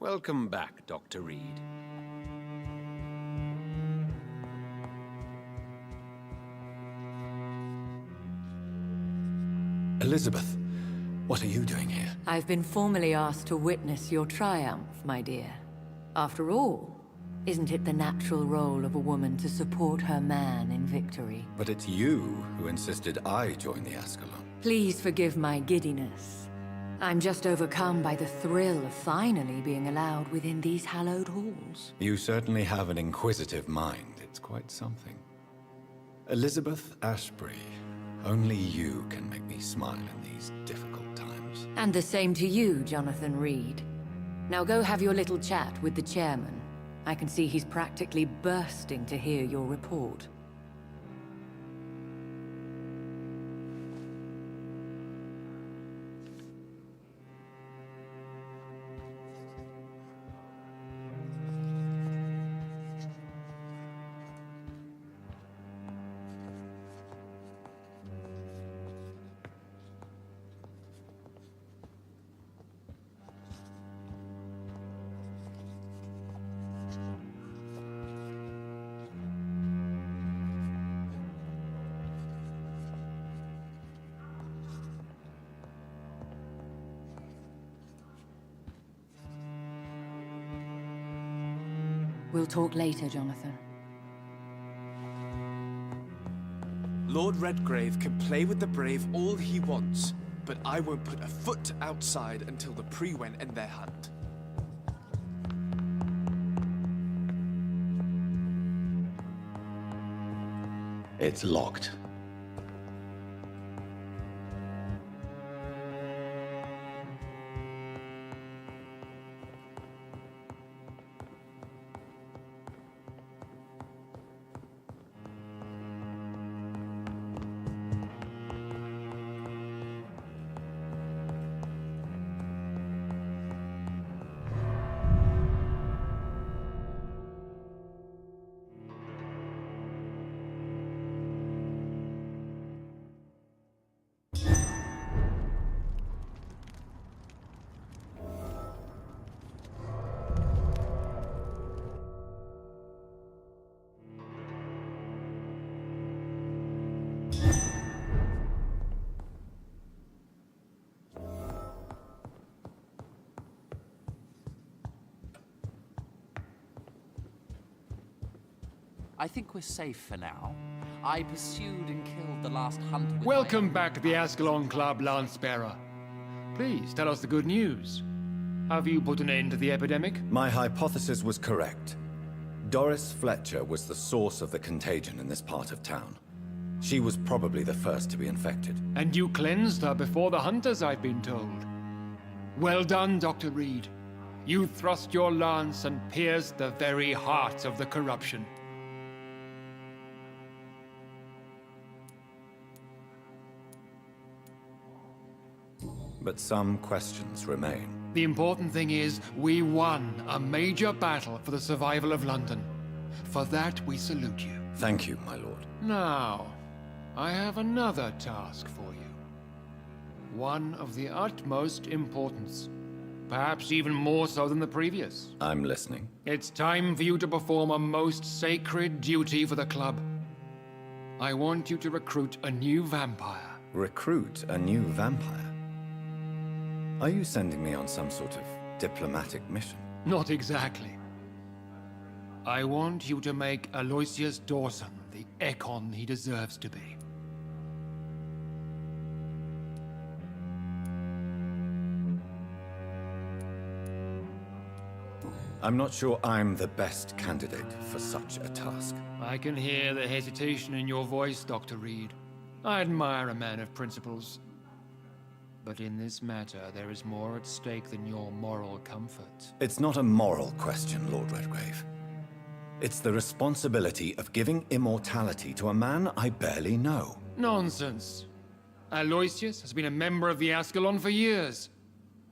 Welcome back, Dr. Reed. Elizabeth, what are you doing here? I've been formally asked to witness your triumph, my dear. After all, isn't it the natural role of a woman to support her man in victory? But it's you who insisted I join the Ascalon. Please forgive my giddiness. I'm just overcome by the thrill of finally being allowed within these hallowed halls. You certainly have an inquisitive mind. It's quite something. Elizabeth Ashbury, only you can make me smile in these difficult times. And the same to you, Jonathan Reed. Now go have your little chat with the chairman. I can see he's practically bursting to hear your report. We'll talk later, Jonathan. Lord Redgrave can play with the brave all he wants, but I won't put a foot outside until the Prewen end their hunt. It's locked. I think we're safe for now. I pursued and killed the last hunter with Welcome my... back to the Ascalon Club, Lance-Bearer. Please, tell us the good news. Have you put an end to the epidemic? My hypothesis was correct. Doris Fletcher was the source of the contagion in this part of town. She was probably the first to be infected. And you cleansed her before the hunters, I've been told. Well done, Dr. Reed. You thrust your lance and pierced the very heart of the corruption. But some questions remain. The important thing is, we won a major battle for the survival of London. For that, we salute you. Thank you, my lord. Now, I have another task for you. One of the utmost importance. Perhaps even more so than the previous. I'm listening. It's time for you to perform a most sacred duty for the club. I want you to recruit a new vampire. Recruit a new vampire? Are you sending me on some sort of diplomatic mission? Not exactly. I want you to make Aloysius Dawson the Ekon he deserves to be. I'm not sure I'm the best candidate for such a task. I can hear the hesitation in your voice, Dr. Reed. I admire a man of principles. But in this matter, there is more at stake than your moral comfort. It's not a moral question, Lord Redgrave. It's the responsibility of giving immortality to a man I barely know. Nonsense. Aloysius has been a member of the Ascalon for years.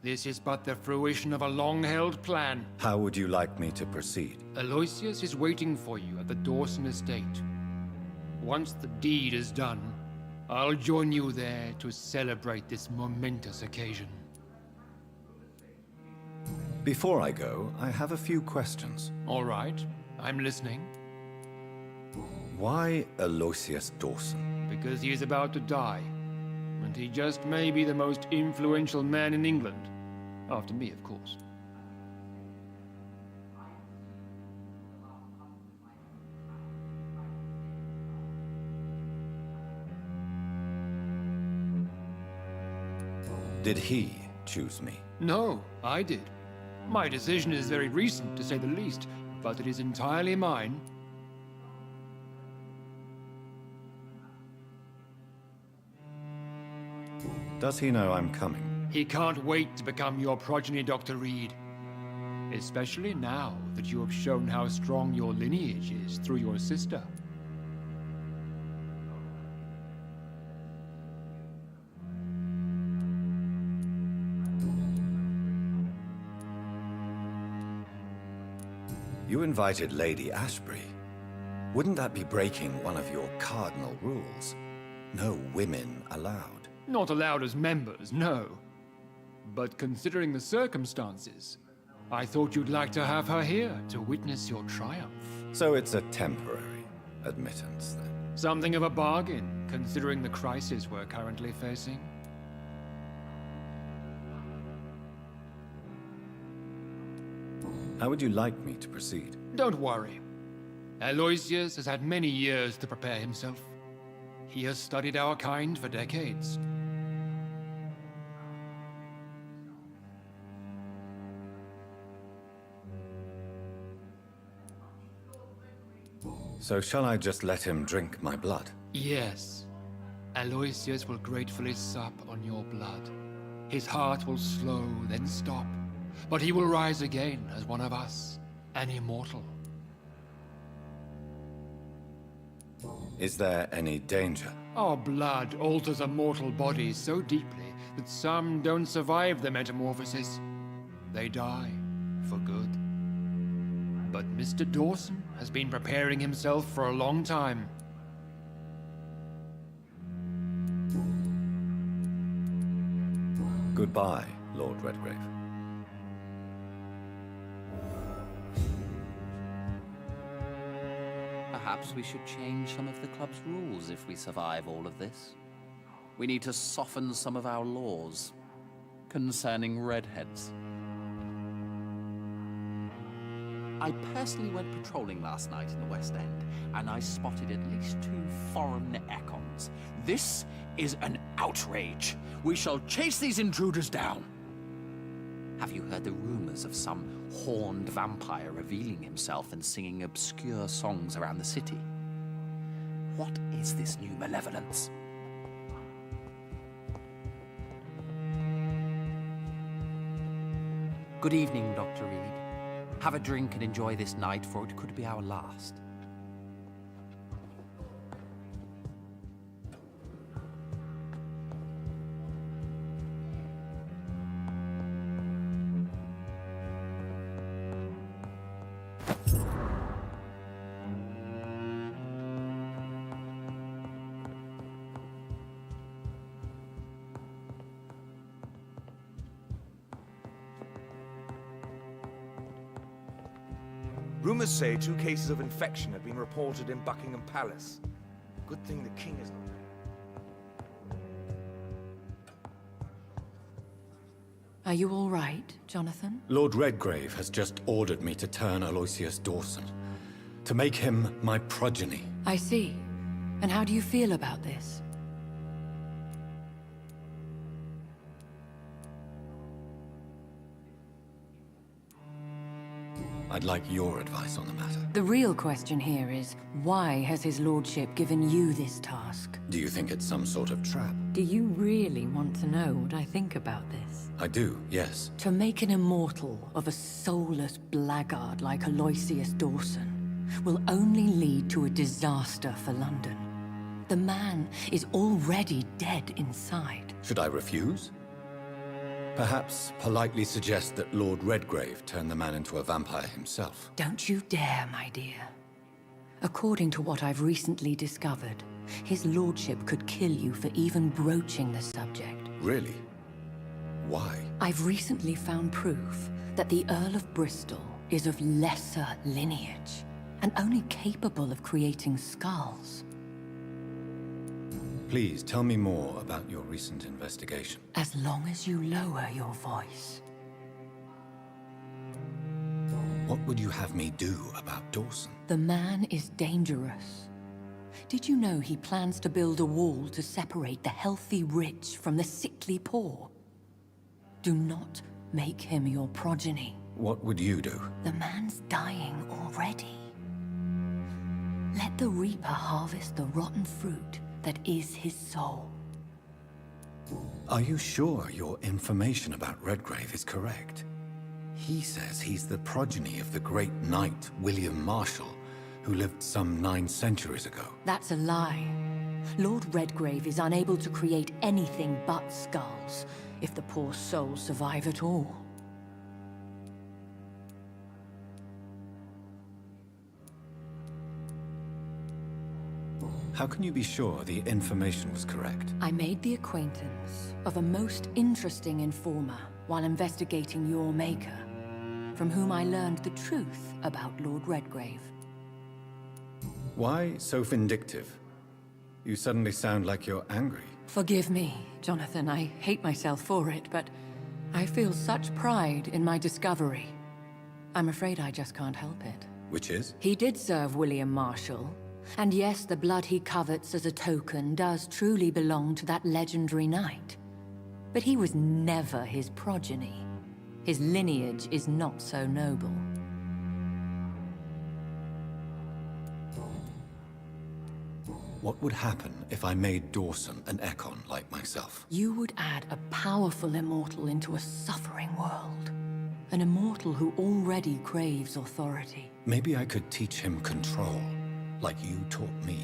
This is but the fruition of a long-held plan. How would you like me to proceed? Aloysius is waiting for you at the Dawson estate. Once the deed is done, I'll join you there to celebrate this momentous occasion. Before I go, I have a few questions. All right, I'm listening. Why Aloysius Dawson? Because he is about to die. And he just may be the most influential man in England. After me, of course. Did he choose me? No, I did. My decision is very recent, to say the least, but it is entirely mine. Does he know I'm coming? He can't wait to become your progeny, Dr. Reed. Especially now that you have shown how strong your lineage is through your sister. You invited Lady Ashbury. Wouldn't that be breaking one of your cardinal rules? No women allowed. Not allowed as members, no. But considering the circumstances, I thought you'd like to have her here to witness your triumph. So it's a temporary admittance, then? Something of a bargain, considering the crisis we're currently facing. How would you like me to proceed? Don't worry. Aloysius has had many years to prepare himself. He has studied our kind for decades. So shall I just let him drink my blood? Yes. Aloysius will gratefully sup on your blood. His heart will slow, then stop. But he will rise again as one of us, an immortal. Is there any danger? Our blood alters a mortal body so deeply that some don't survive the metamorphosis. They die for good. But Mr. Dawson has been preparing himself for a long time. Goodbye, Lord Redgrave. Perhaps we should change some of the club's rules if we survive all of this. We need to soften some of our laws concerning redheads. I personally went patrolling last night in the West End, and I spotted at least 2 foreign econs. This is an outrage. We shall chase these intruders down. Have you heard the rumors of some horned vampire revealing himself and singing obscure songs around the city? What is this new malevolence? Good evening, Dr. Reed. Have a drink and enjoy this night, for it could be our last. Rumors say 2 cases of infection have been reported in Buckingham Palace. Good thing the king is not there. Are you all right, Jonathan? Lord Redgrave has just ordered me to turn Aloysius Dawson, to make him my progeny. I see. And how do you feel about this? I'd like your advice on the matter. The real question here is, why has his lordship given you this task? Do you think it's some sort of trap? Do you really want to know what I think about this? I do, yes. To make an immortal of a soulless blackguard like Aloysius Dawson will only lead to a disaster for London. The man is already dead inside. Should I refuse? Perhaps politely suggest that Lord Redgrave turn the man into a vampire himself. Don't you dare, my dear. According to what I've recently discovered, his lordship could kill you for even broaching the subject. Really? Why? I've recently found proof that the Earl of Bristol is of lesser lineage, and only capable of creating skulls. Please tell me more about your recent investigation. As long as you lower your voice. What would you have me do about Dawson? The man is dangerous. Did you know he plans to build a wall to separate the healthy rich from the sickly poor? Do not make him your progeny. What would you do? The man's dying already. Let the Reaper harvest the rotten fruit that is his soul. Are you sure your information about Redgrave is correct? He says he's the progeny of the great knight William Marshall, who lived some 9 centuries ago. That's a lie. Lord Redgrave is unable to create anything but skulls, if the poor souls survive at all. How can you be sure the information was correct? I made the acquaintance of a most interesting informer while investigating your maker, from whom I learned the truth about Lord Redgrave. Why so vindictive? You suddenly sound like you're angry. Forgive me, Jonathan. I hate myself for it, but I feel such pride in my discovery. I'm afraid I just can't help it. Which is? He did serve William Marshall. And yes, the blood he covets as a token does truly belong to that legendary knight. But he was never his progeny. His lineage is not so noble. What would happen if I made Dawson an Ekon like myself? You would add a powerful immortal into a suffering world. An immortal who already craves authority. Maybe I could teach him control, like you taught me.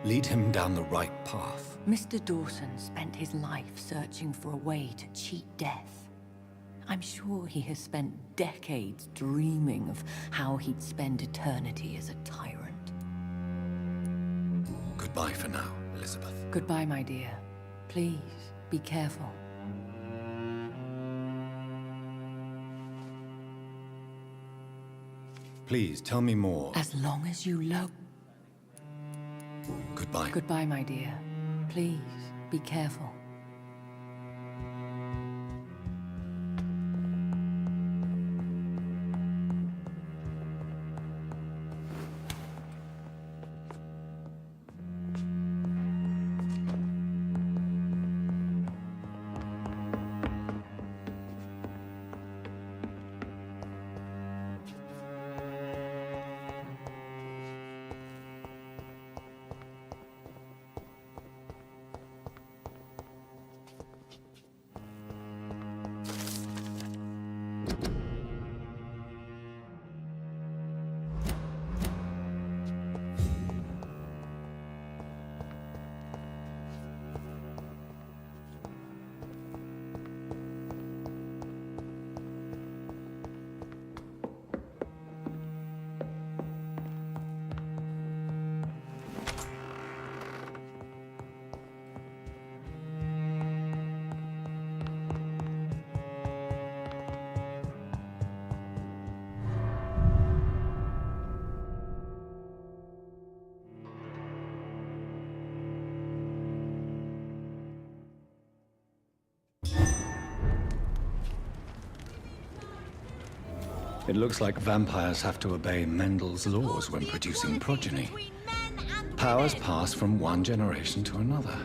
Lead him down the right path. Mr. Dawson spent his life searching for a way to cheat death. I'm sure he has spent decades dreaming of how he'd spend eternity as a tyrant. Goodbye for now, Elizabeth. Goodbye, my dear. Please, be careful. Please tell me more. As long as you Goodbye. Goodbye, my dear. Please, be careful. It looks like vampires have to obey Mendel's laws when producing progeny. Powers pass from one generation to another.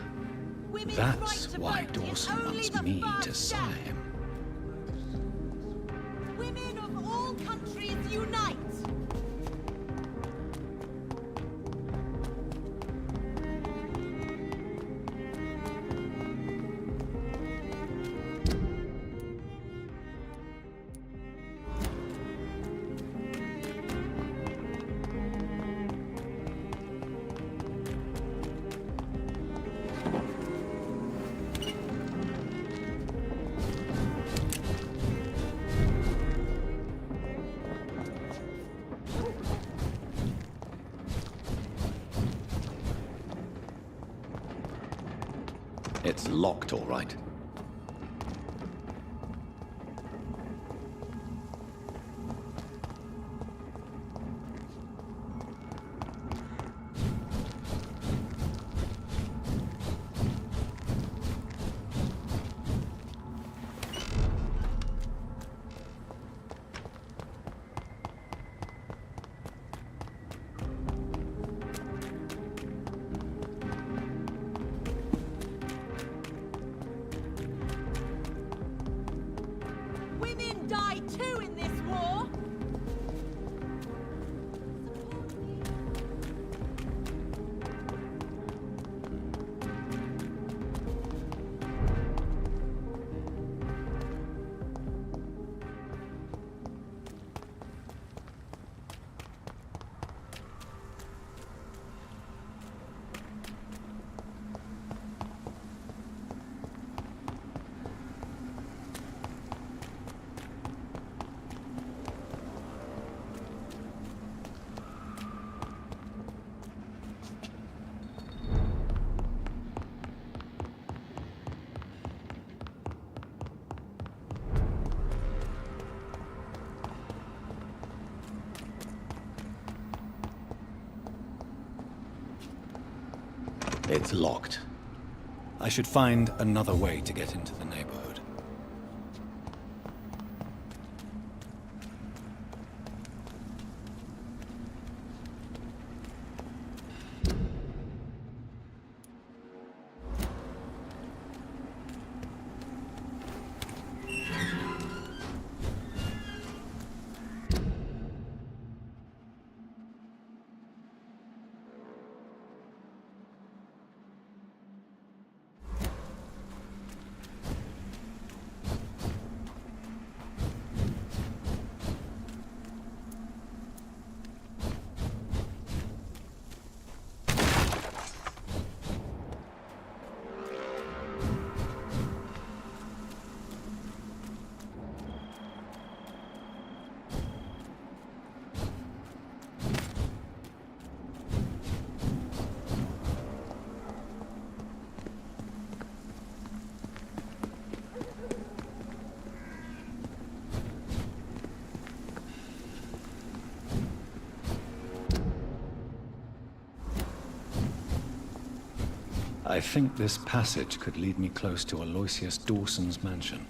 That's why Dawson wants me to sire him. Women of all countries unite! It's locked, all right. It's locked. I should find another way to get into the neighborhood. I think this passage could lead me close to Aloysius Dawson's mansion.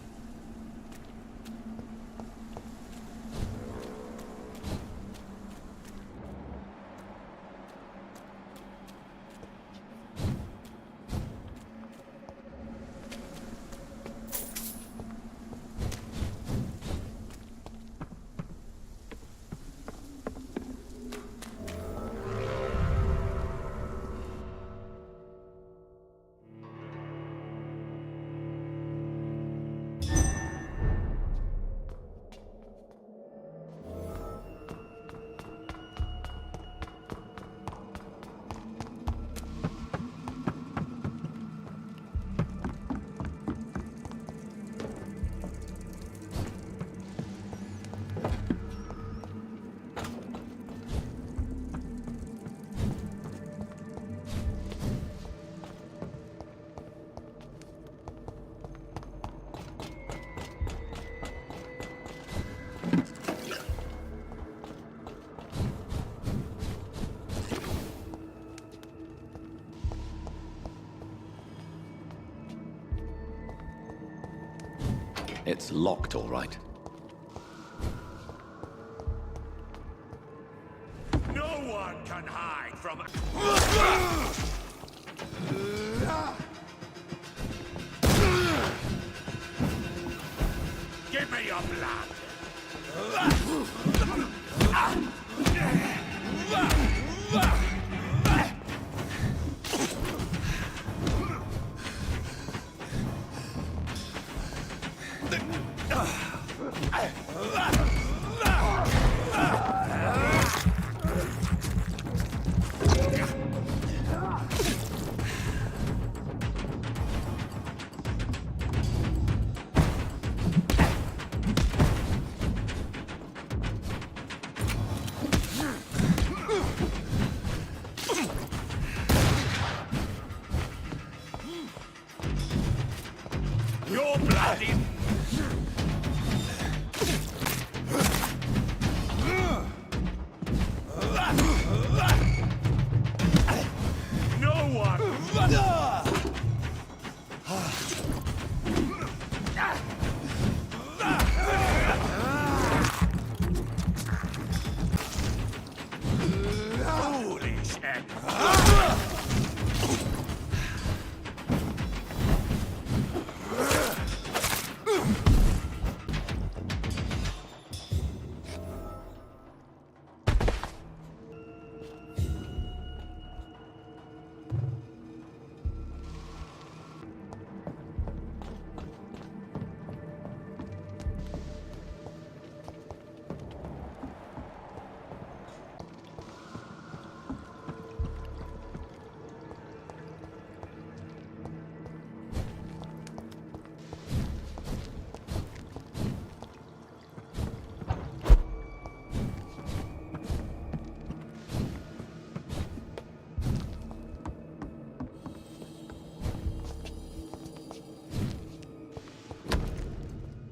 It's locked, all right. No one can hide from... Give me your blood! Your blood is... No one... Foolish and...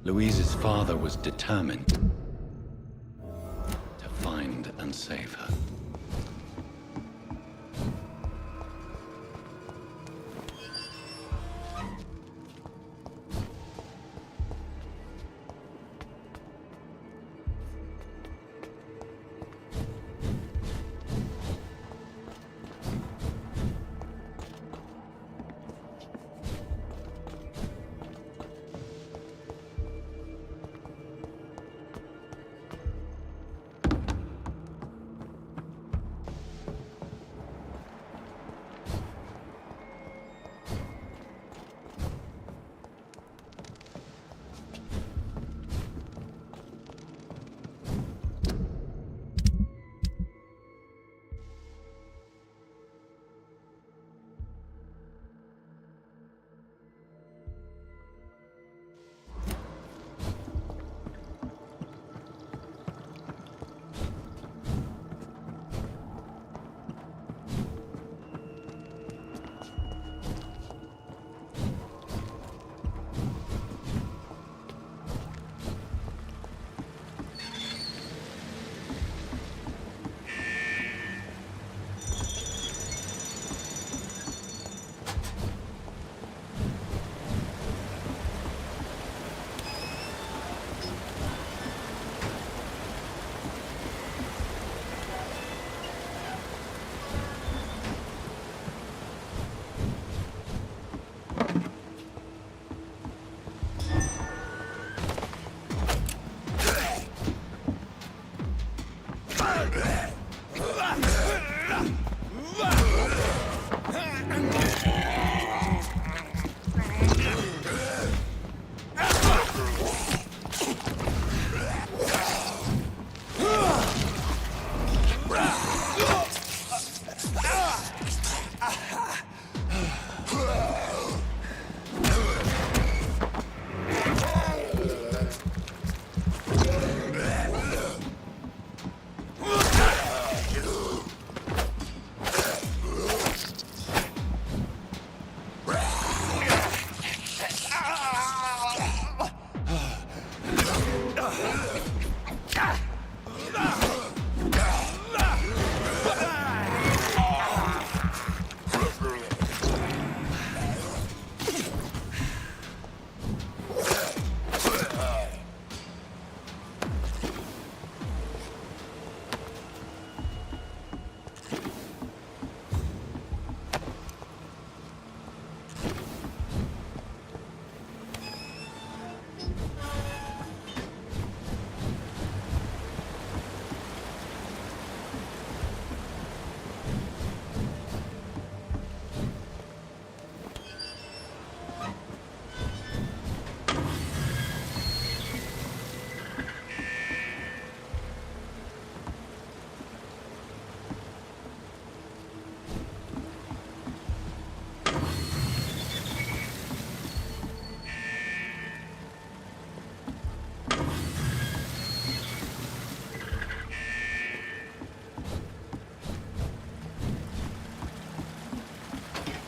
Louise's father was determined to find and save her.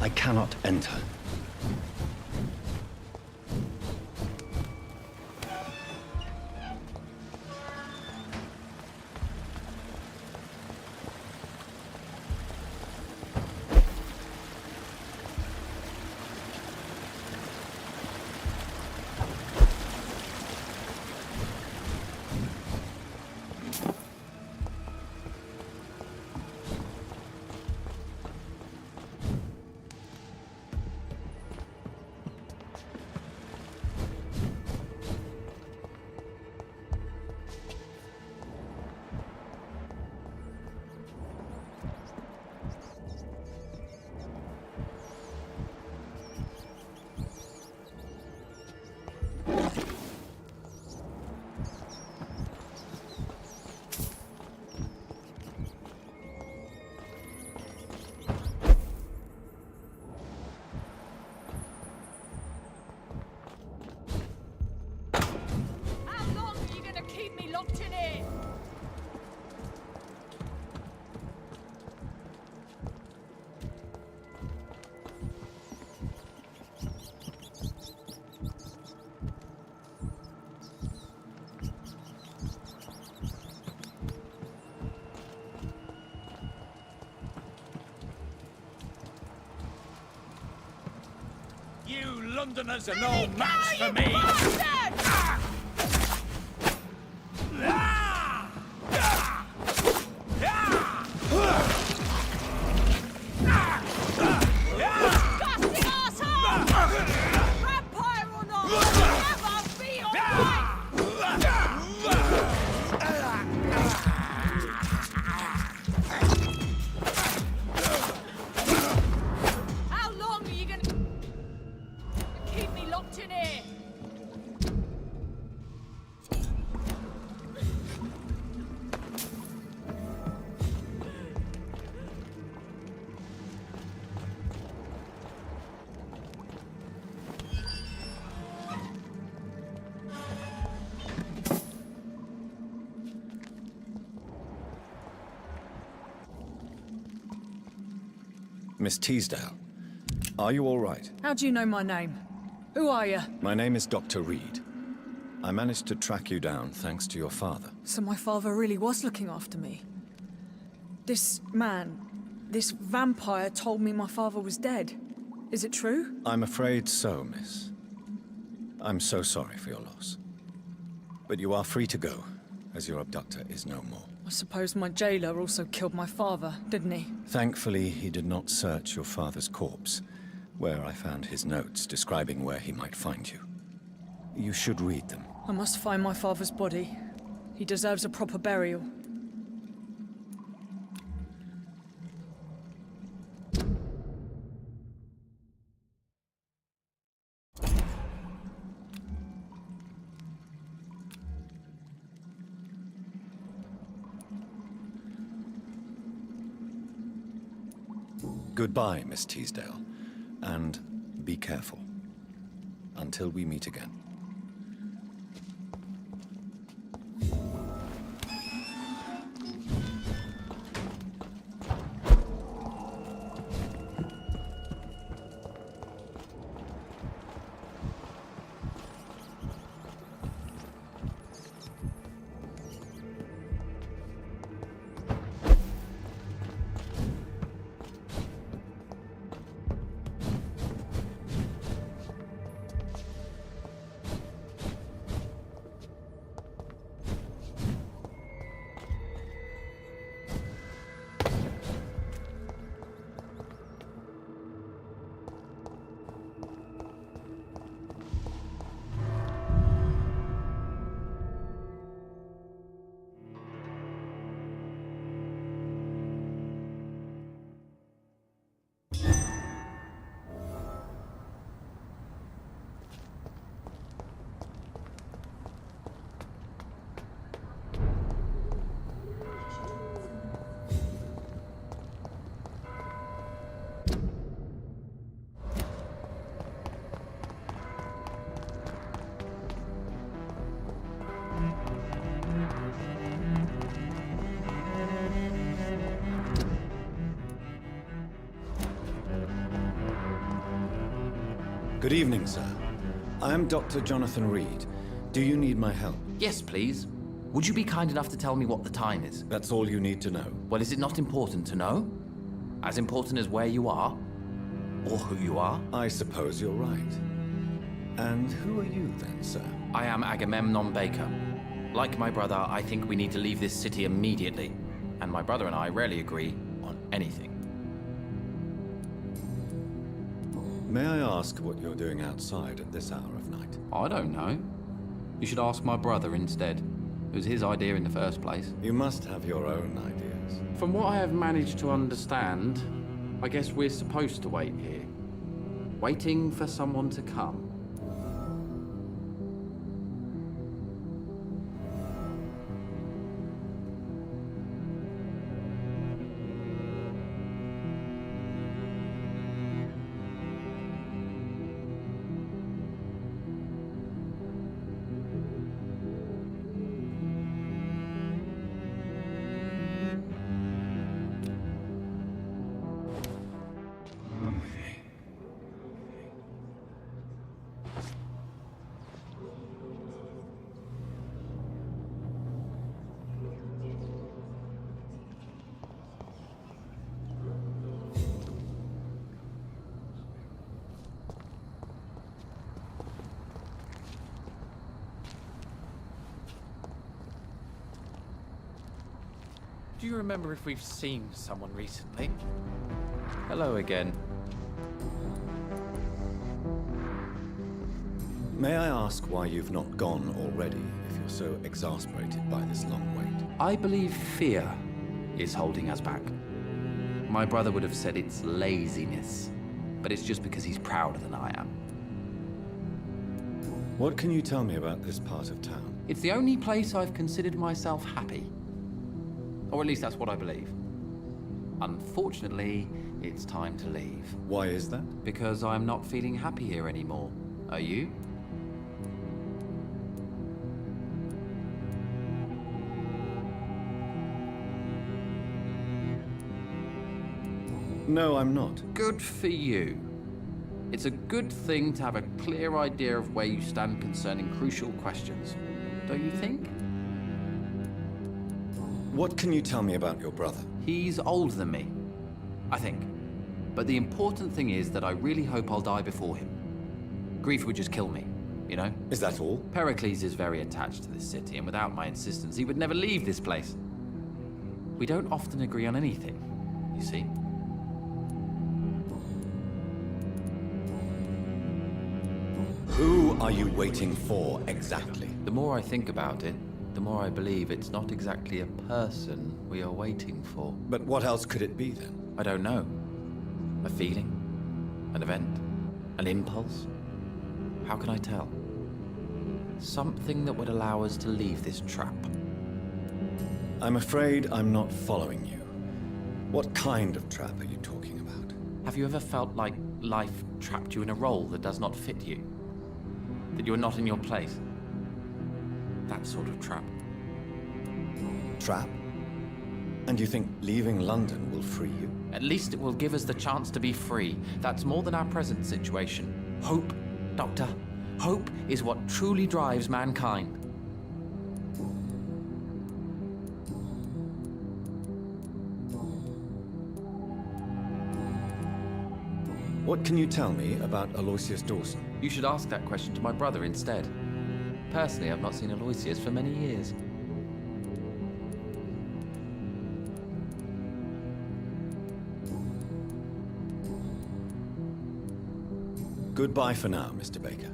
I cannot enter. You Londoners are no match for me! Disgusting arsehole! Vampire or not, never be alright! How long are you gonna keep me locked in here? Miss Teasdale, are you all right? How do you know my name? Who are you? My name is Dr. Reed. I managed to track you down thanks to your father. So my father really was looking after me. This man, this vampire told me my father was dead. Is it true? I'm afraid so, miss. I'm so sorry for your loss. But you are free to go, as your abductor is no more. I suppose my jailer also killed my father, didn't he? Thankfully, he did not search your father's corpse, where I found his notes describing where he might find you. You should read them. I must find my father's body. He deserves a proper burial. Goodbye, Miss Teasdale. And be careful. Until we meet again. Good evening, sir. I am Dr. Jonathan Reed. Do you need my help? Yes, please. Would you be kind enough to tell me what the time is? That's all you need to know. Well, is it not important to know? As important as where you are? Or who you are? I suppose you're right. And who are you then, sir? I am Agamemnon Baker. Like my brother, I think we need to leave this city immediately. And my brother and I rarely agree on anything. May I ask what you're doing outside at this hour of night? I don't know. You should ask my brother instead. It was his idea in the first place. You must have your own ideas. From what I have managed to understand, I guess we're supposed to wait here. Waiting for someone to come. Do you remember if we've seen someone recently? Hello again. May I ask why you've not gone already, if you're so exasperated by this long wait? I believe fear is holding us back. My brother would have said it's laziness, but it's just because he's prouder than I am. What can you tell me about this part of town? It's the only place I've considered myself happy. Or at least that's what I believe. Unfortunately, it's time to leave. Why is that? Because I'm not feeling happy here anymore. Are you? No, I'm not. Good for you. It's a good thing to have a clear idea of where you stand concerning crucial questions. Don't you think? What can you tell me about your brother? He's older than me, I think. But the important thing is that I really hope I'll die before him. Grief would just kill me, you know? Is that all? Pericles is very attached to this city, and without my insistence, he would never leave this place. We don't often agree on anything, you see. Who are you waiting for, exactly? The more I think about it, the more I believe it's not exactly a person we are waiting for. But what else could it be, then? I don't know. A feeling? An event? An impulse? How can I tell? Something that would allow us to leave this trap. I'm afraid I'm not following you. What kind of trap are you talking about? Have you ever felt like life trapped you in a role that does not fit you? That you are not in your place? That sort of trap. Trap? And you think leaving London will free you? At least it will give us the chance to be free. That's more than our present situation. Hope, Doctor. Hope is what truly drives mankind. What can you tell me about Aloysius Dawson? You should ask that question to my brother instead. Personally, I've not seen Aloysius for many years. Goodbye for now, Mr. Baker.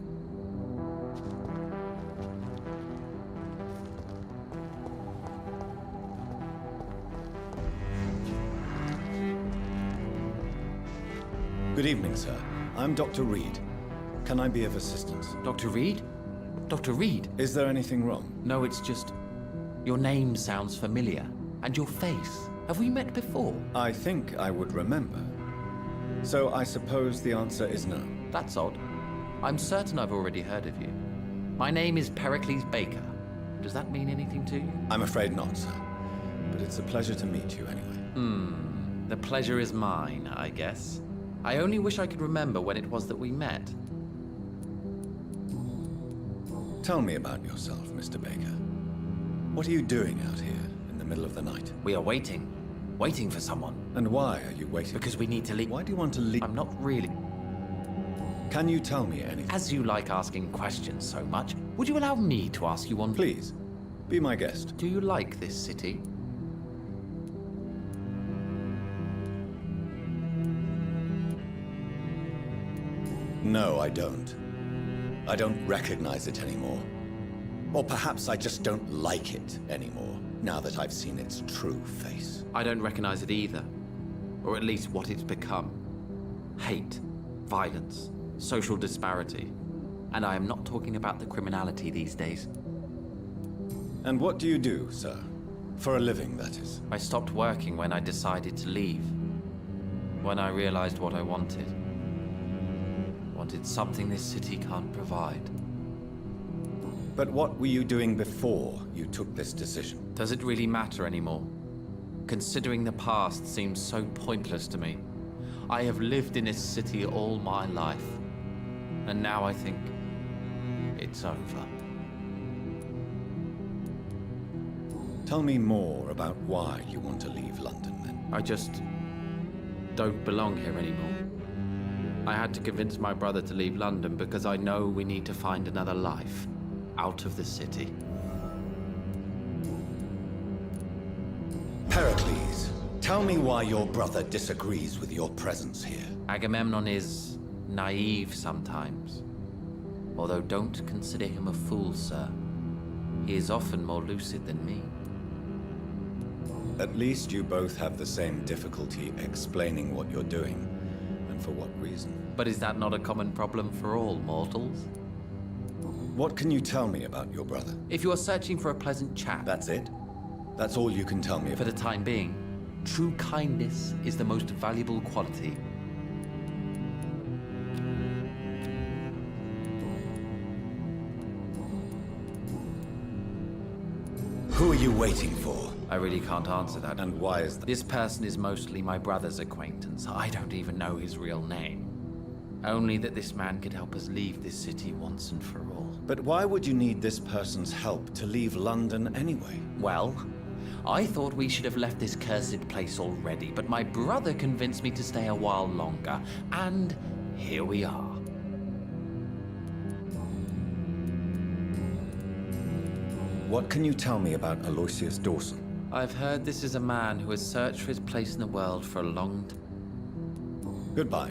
Good evening, sir. I'm Dr. Reed. Can I be of assistance? Dr. Reed? Dr. Reed? Is there anything wrong? No, it's just... your name sounds familiar. And your face. Have we met before? I think I would remember. So I suppose the answer is no. That's odd. I'm certain I've already heard of you. My name is Pericles Baker. Does that mean anything to you? I'm afraid not, sir. But it's a pleasure to meet you anyway. The pleasure is mine, I guess. I only wish I could remember when it was that we met. Tell me about yourself, Mr. Baker. What are you doing out here in the middle of the night? We are waiting. Waiting for someone. And why are you waiting? Because we need to leave. Why do you want to leave? I'm not really... Can you tell me anything? As you like asking questions so much, would you allow me to ask you one? Please, be my guest. Do you like this city? No, I don't. I don't recognize it anymore. Or perhaps I just don't like it anymore, now that I've seen its true face. I don't recognize it either. Or at least what it's become. Hate, violence, social disparity. And I am not talking about the criminality these days. And what do you do, sir? For a living, that is. I stopped working when I decided to leave. When I realized what I wanted. Wanted something this city can't provide. But what were you doing before you took this decision? Does it really matter anymore? Considering the past seems so pointless to me. I have lived in this city all my life. And now I think it's over. Tell me more about why you want to leave London, then. I just don't belong here anymore. I had to convince my brother to leave London because I know we need to find another life out of the city. Pericles, tell me why your brother disagrees with your presence here. Agamemnon is naive sometimes. Although don't consider him a fool, sir. He is often more lucid than me. At least you both have the same difficulty explaining what you're doing, and for what reason. But is that not a common problem for all mortals? What can you tell me about your brother? If you are searching for a pleasant chat, That's it? That's all you can tell me for about? the time being, true kindness is the most valuable quality. Who are you waiting for? I really can't answer that. And why is that? This person is mostly my brother's acquaintance. I don't even know his real name. Only that this man could help us leave this city once and for all. But why would you need this person's help to leave London anyway? Well, I thought we should have left this cursed place already, but my brother convinced me to stay a while longer, and here we are. What can you tell me about Aloysius Dawson? I've heard this is a man who has searched for his place in the world for a long time. Goodbye.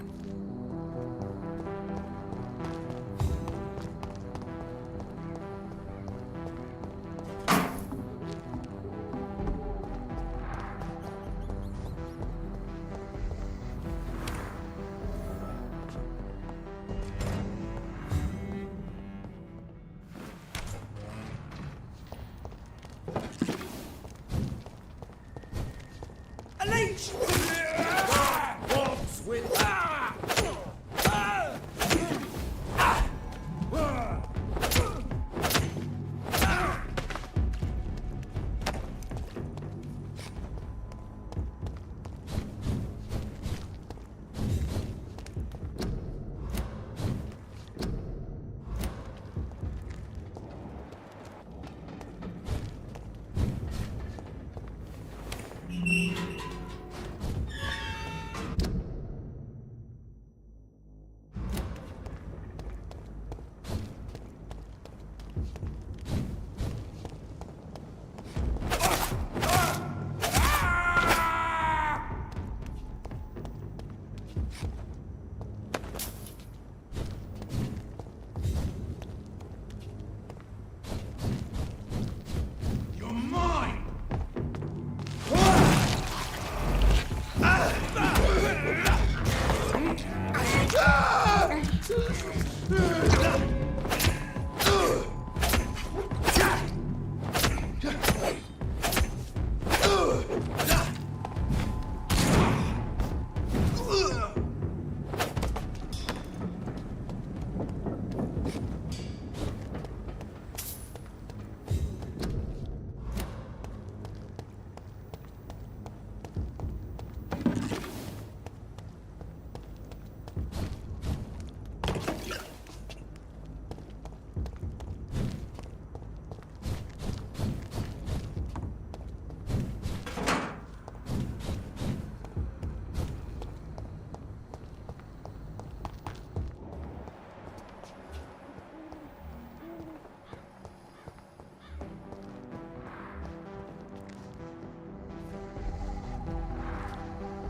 Unleash! Walks with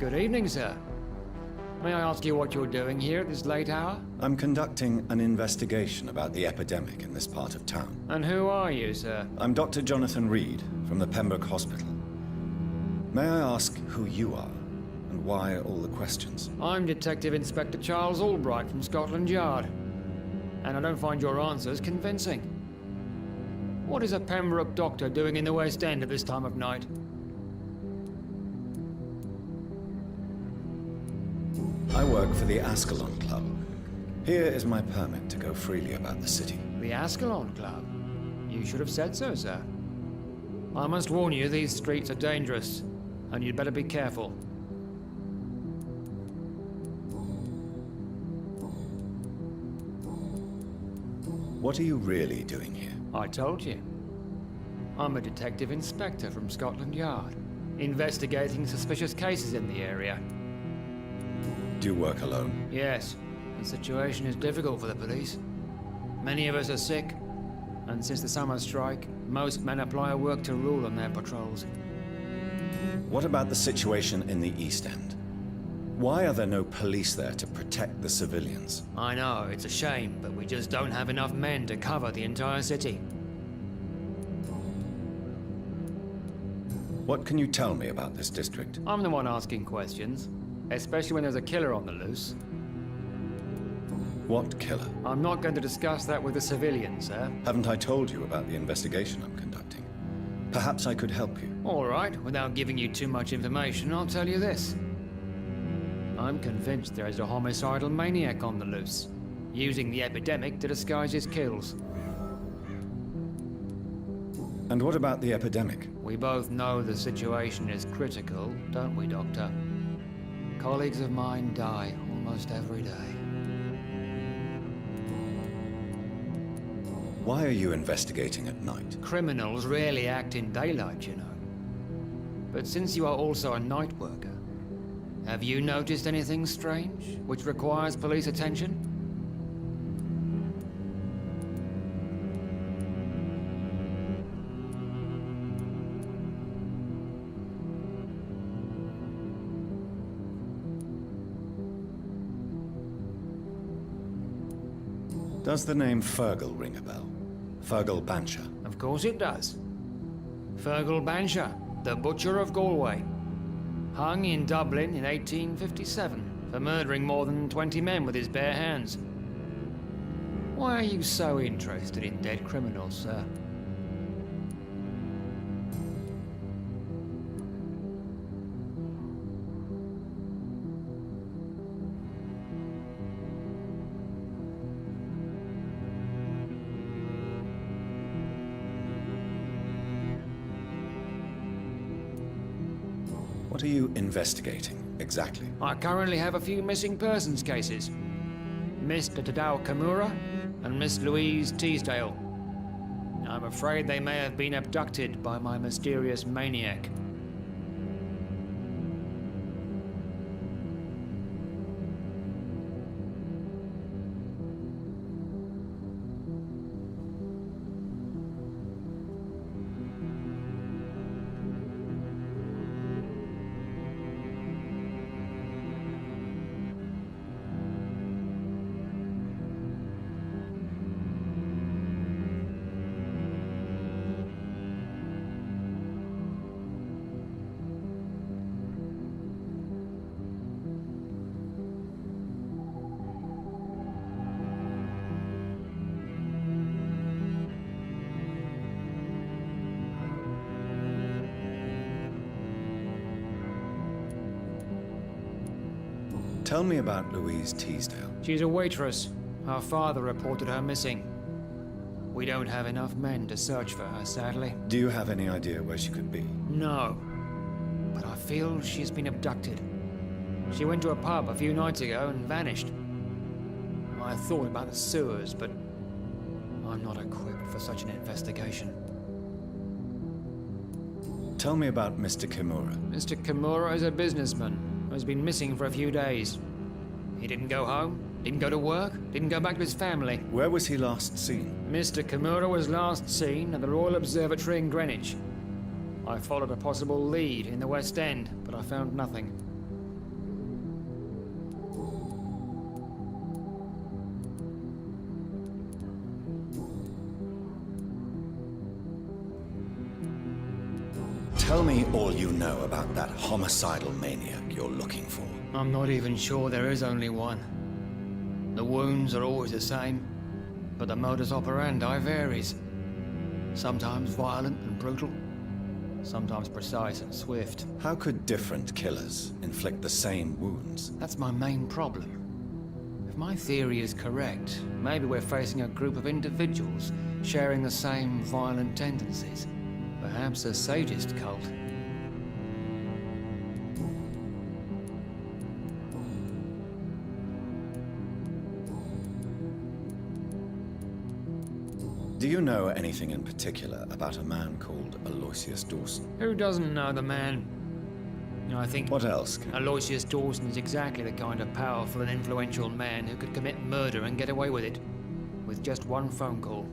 Good evening, sir. May I ask you what you're doing here at this late hour? I'm conducting an investigation about the epidemic in this part of town. And who are you, sir? I'm Dr. Jonathan Reed from the Pembroke Hospital. May I ask who you are and why all the questions? I'm Detective Inspector Charles Albright from Scotland Yard. And I don't find your answers convincing. What is a Pembroke doctor doing in the West End at this time of night? I work for the Ascalon Club. Here is my permit to go freely about the city. The Ascalon Club? You should have said so, sir. I must warn you, these streets are dangerous, and you'd better be careful. What are you really doing here? I told you. I'm a detective inspector from Scotland Yard, investigating suspicious cases in the area. Do you work alone? Yes, the situation is difficult for the police. Many of us are sick, and since the summer strike, most men apply a work to rule on their patrols. What about the situation in the East End? Why are there no police there to protect the civilians? I know, it's a shame, but we just don't have enough men to cover the entire city. What can you tell me about this district? I'm the one asking questions, especially when there's a killer on the loose. What killer? I'm not going to discuss that with the civilians, sir. Haven't I told you about the investigation I'm conducting? Perhaps I could help you. All right, without giving you too much information, I'll tell you this. I'm convinced there is a homicidal maniac on the loose, using the epidemic to disguise his kills. And what about the epidemic? We both know the situation is critical, don't we, Doctor? Colleagues of mine die almost every day. Why are you investigating at night? Criminals rarely act in daylight, you know. But since you are also a night worker, have you noticed anything strange which requires police attention? Does the name Fergal ring a bell? Fergal Bancher. Of course it does. Fergal Bancher, the Butcher of Galway. Hung in Dublin in 1857 for murdering more than 20 men with his bare hands. Why are you so interested in dead criminals, sir? What are you investigating, exactly? I currently have a few missing persons cases. Mr. Tadao Kimura and Miss Louise Teasdale. I'm afraid they may have been abducted by my mysterious maniac. Tell me about Louise Teasdale. She's a waitress. Her father reported her missing. We don't have enough men to search for her, sadly. Do you have any idea where she could be? No. But I feel she's been abducted. She went to a pub a few nights ago and vanished. I thought about the sewers, but I'm not equipped for such an investigation. Tell me about Mr. Kimura. Mr. Kimura is a businessman who has been missing for a few days. He didn't go home, didn't go to work, didn't go back to his family. Where was he last seen? Mr. Kimura was last seen at the Royal Observatory in Greenwich. I followed a possible lead in the West End, but I found nothing. Tell me all you know about that homicidal maniac you're looking for. I'm not even sure there is only one. The wounds are always the same, but the modus operandi varies. Sometimes violent and brutal, sometimes precise and swift. How could different killers inflict the same wounds? That's my main problem. If my theory is correct, maybe we're facing a group of individuals sharing the same violent tendencies. Perhaps a sadist cult. Do you know anything in particular about a man called Aloysius Dawson? Who doesn't know the man? I think What else? Aloysius Dawson is exactly the kind of powerful and influential man who could commit murder and get away with it. With just one phone call.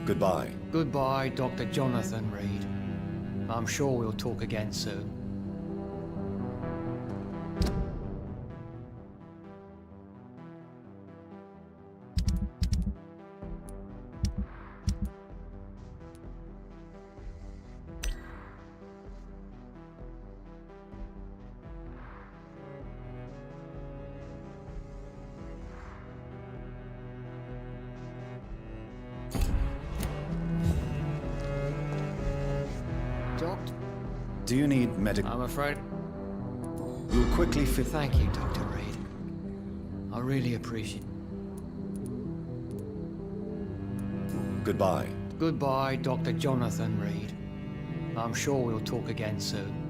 Goodbye. Goodbye, Dr. Jonathan Reed. I'm sure we'll talk again soon. Doctor? Do you need medical? I'm afraid... You'll quickly fit... Thank you, Dr. Reed. I really appreciate it. Goodbye. Goodbye, Dr. Jonathan Reed. I'm sure we'll talk again soon.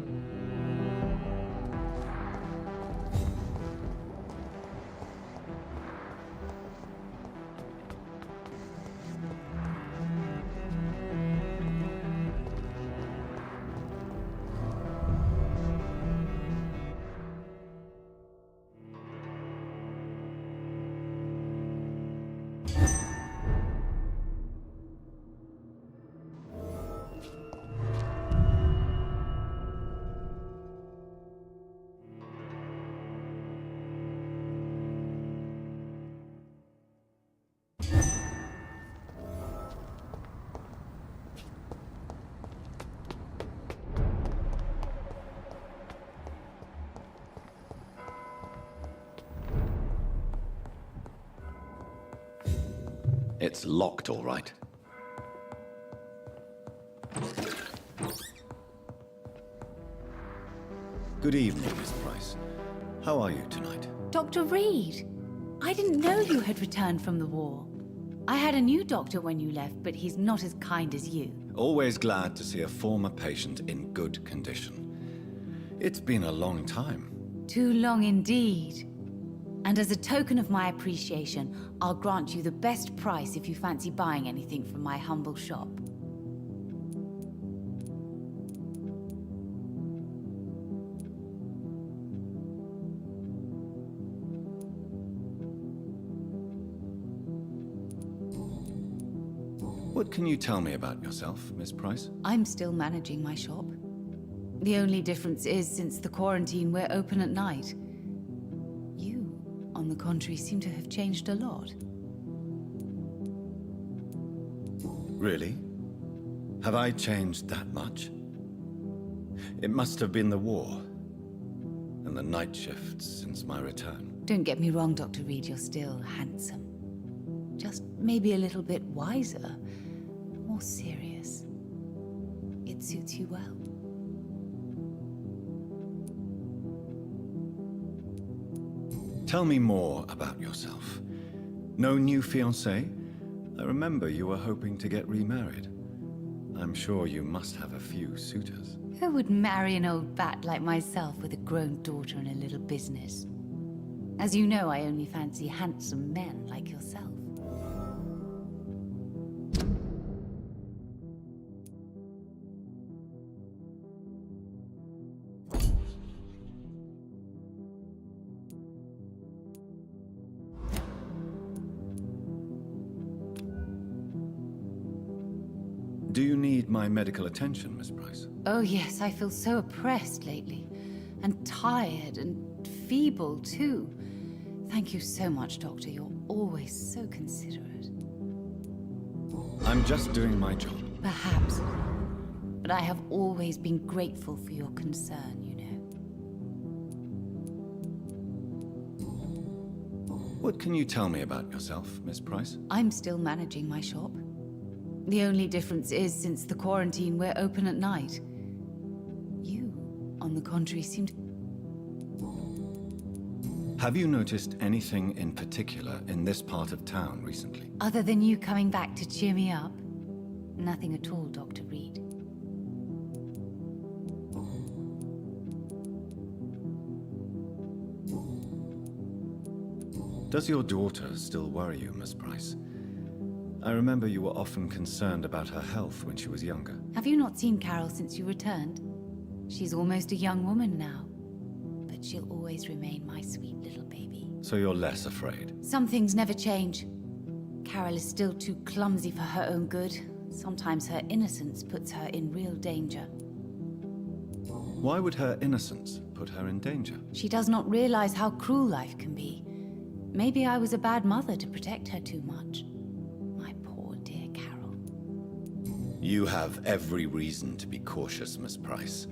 It's locked, all right. Good evening, Miss Price. How are you tonight? Dr. Reed, I didn't know you had returned from the war. I had a new doctor when you left, but he's not as kind as you. Always glad to see a former patient in good condition. It's been a long time. Too long indeed. And as a token of my appreciation, I'll grant you the best price if you fancy buying anything from my humble shop. What can you tell me about yourself, Miss Price? I'm still managing my shop. The only difference is, since the quarantine, we're open at night. You, on the contrary, seem to have changed a lot. Really? Have I changed that much? It must have been the war and the night shifts since my return. Don't get me wrong, Dr. Reed, you're still handsome. Just maybe a little bit wiser, more serious. It suits you well. Tell me more about yourself. No new fiancé? I remember you were hoping to get remarried. I'm sure you must have a few suitors. Who would marry an old bat like myself with a grown daughter and a little business? As you know, I only fancy handsome men like yourself. Do you need my medical attention, Miss Price? Oh yes, I feel so oppressed lately. And tired and feeble too. Thank you so much, Doctor. You're always so considerate. I'm just doing my job. Perhaps. But I have always been grateful for your concern, you know. What can you tell me about yourself, Miss Price? I'm still managing my shop. The only difference is, since the quarantine, we're open at night. You, on the contrary, seem to... Have you noticed anything in particular in this part of town recently? Other than you coming back to cheer me up? Nothing at all, Dr. Reed. Does your daughter still worry you, Miss Price? I remember you were often concerned about her health when she was younger. Have you not seen Carol since you returned? She's almost a young woman now. But she'll always remain my sweet little baby. So you're less afraid? Some things never change. Carol is still too clumsy for her own good. Sometimes her innocence puts her in real danger. Why would her innocence put her in danger? She does not realize how cruel life can be. Maybe I was a bad mother to protect her too much. My poor dear Carol. You have every reason to be cautious, Miss Price.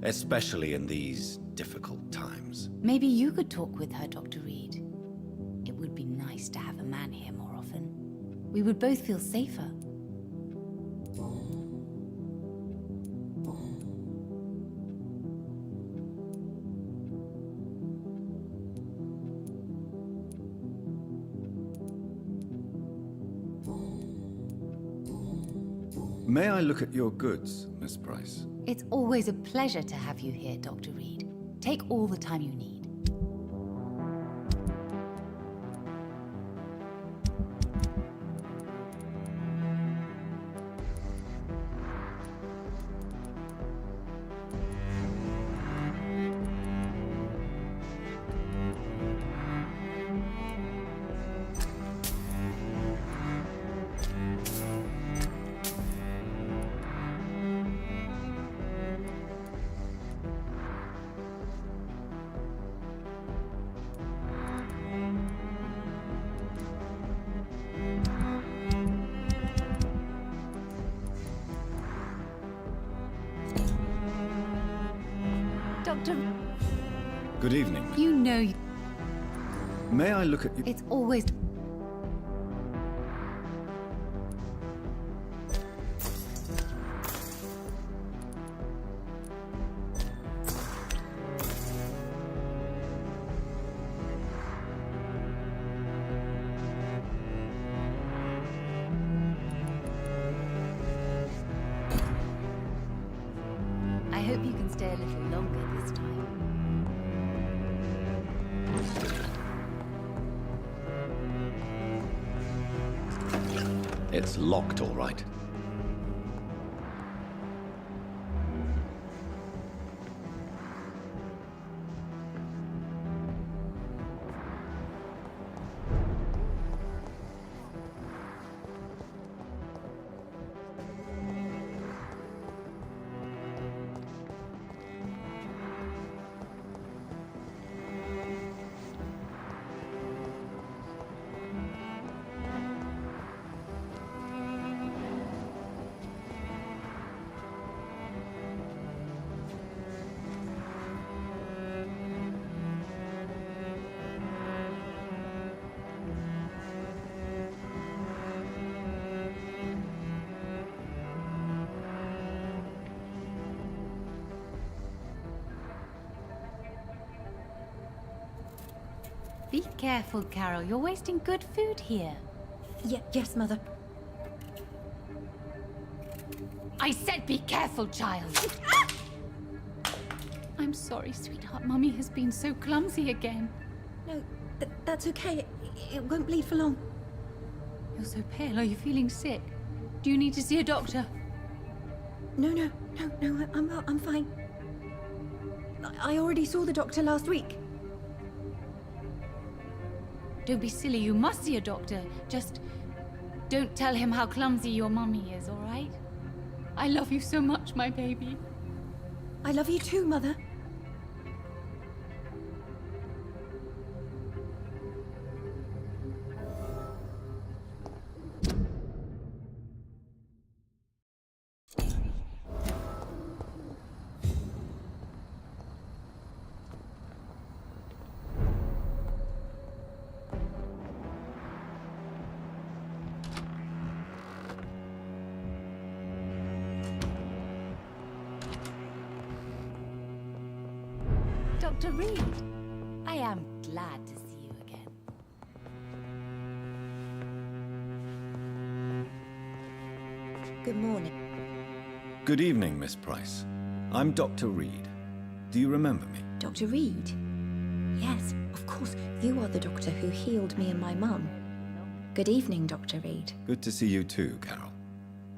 Especially in these difficult times. Maybe you could talk with her, Dr. Reed. It would be nice to have a man here more often. We would both feel safer. May I look at your goods, Miss Price? It's always a pleasure to have you here, Dr. Reed. Take all the time you need. Doctor... Good evening. You know... May I look at you? It's always... I hope you can stay a little longer this time. It's locked, all right. Be careful, Carol. You're wasting good food here. Yes, Mother. I said be careful, child. I'm sorry, sweetheart. Mummy has been so clumsy again. No, that's okay. It won't bleed for long. You're so pale. Are you feeling sick? Do you need to see a doctor? No, I'm fine. I already saw the doctor last week. Don't be silly. You must see a doctor. Just don't tell him how clumsy your mummy is, all right? I love you so much, my baby. I love you too, Mother. Dr. Reed, I am glad to see you again. Good morning. Good evening, Miss Price. I'm Dr. Reed. Do you remember me? Dr. Reed? Yes, of course. You are the doctor who healed me and my mum. Good evening, Dr. Reed. Good to see you too, Carol.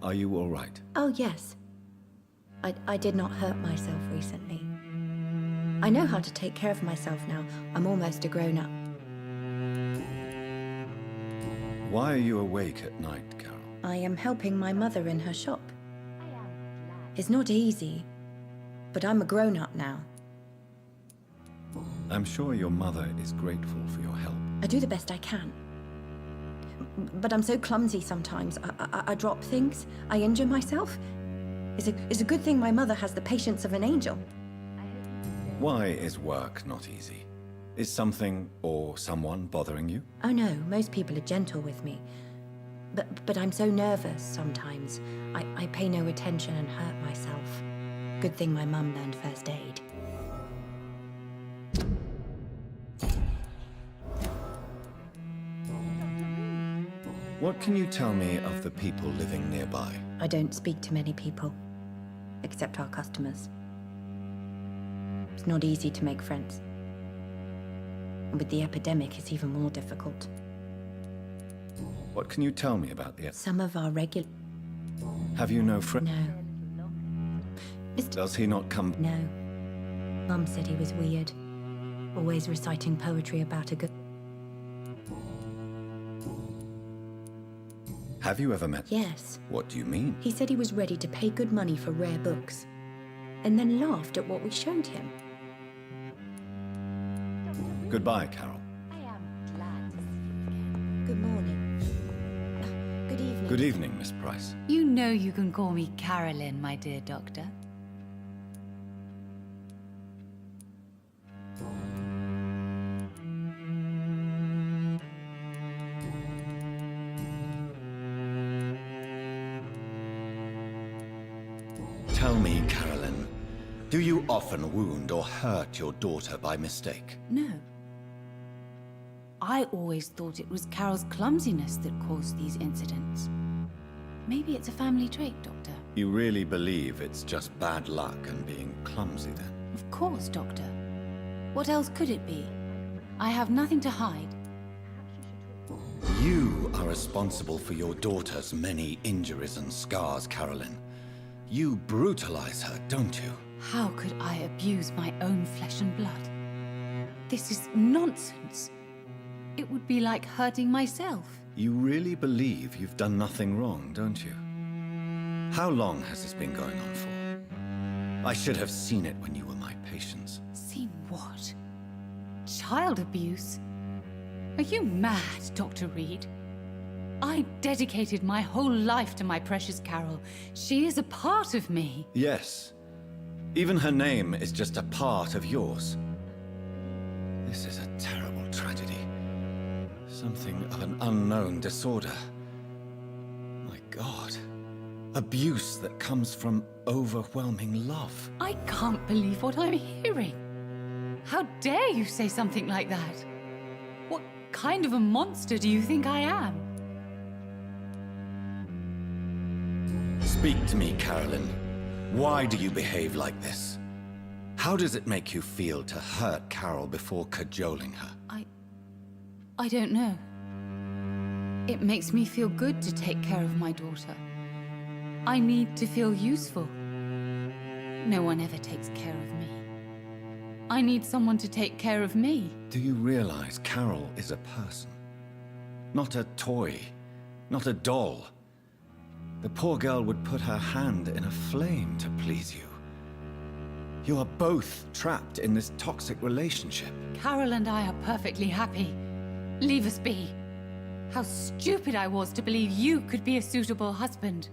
Are you all right? Oh, yes. I did not hurt myself recently. I know how to take care of myself now. I'm almost a grown-up. Why are you awake at night, Carol? I am helping my mother in her shop. It's not easy, but I'm a grown-up now. I'm sure your mother is grateful for your help. I do the best I can. But I'm so clumsy sometimes. I drop things. I injure myself. It's a good thing my mother has the patience of an angel. Why is work not easy? Is something or someone bothering you? Oh no, most people are gentle with me. But I'm so nervous sometimes. I pay no attention and hurt myself. Good thing my mum learned first aid. What can you tell me of the people living nearby? I don't speak to many people, except our customers. It's not easy to make friends. With the epidemic, it's even more difficult. What can you tell me about the... Some of our regular... Have you no friend? No. Does he not come... No. Mum said he was weird. Always reciting poetry about a good... Have you ever met... Yes. What do you mean? He said he was ready to pay good money for rare books, and then laughed at what we showed him. Goodbye, Carol. I am glad to see you again. Good morning. Good evening. Good evening, Miss Price. You know you can call me Carolyn, my dear doctor. Tell me, Carolyn, do you often wound or hurt your daughter by mistake? No. I always thought it was Carol's clumsiness that caused these incidents. Maybe it's a family trait, Doctor. You really believe it's just bad luck and being clumsy, then? Of course, Doctor. What else could it be? I have nothing to hide. You are responsible for your daughter's many injuries and scars, Carolyn. You brutalize her, don't you? How could I abuse my own flesh and blood? This is nonsense. It would be like hurting myself. You really believe you've done nothing wrong, don't you? How long has this been going on for? I should have seen it when you were my patients. Seen what? Child abuse? Are you mad, Dr. Reed? I dedicated my whole life to my precious Carol. She is a part of me. Yes. Even her name is just a part of yours. This is a terrible tragedy. Something of an unknown disorder. My God. Abuse that comes from overwhelming love. I can't believe what I'm hearing. How dare you say something like that? What kind of a monster do you think I am? Speak to me, Carolyn. Why do you behave like this? How does it make you feel to hurt Carol before cajoling her? I don't know. It makes me feel good to take care of my daughter. I need to feel useful. No one ever takes care of me. I need someone to take care of me. Do you realize Carol is a person? Not a toy, not a doll. The poor girl would put her hand in a flame to please you. You are both trapped in this toxic relationship. Carol and I are perfectly happy. Leave us be. How stupid I was to believe you could be a suitable husband.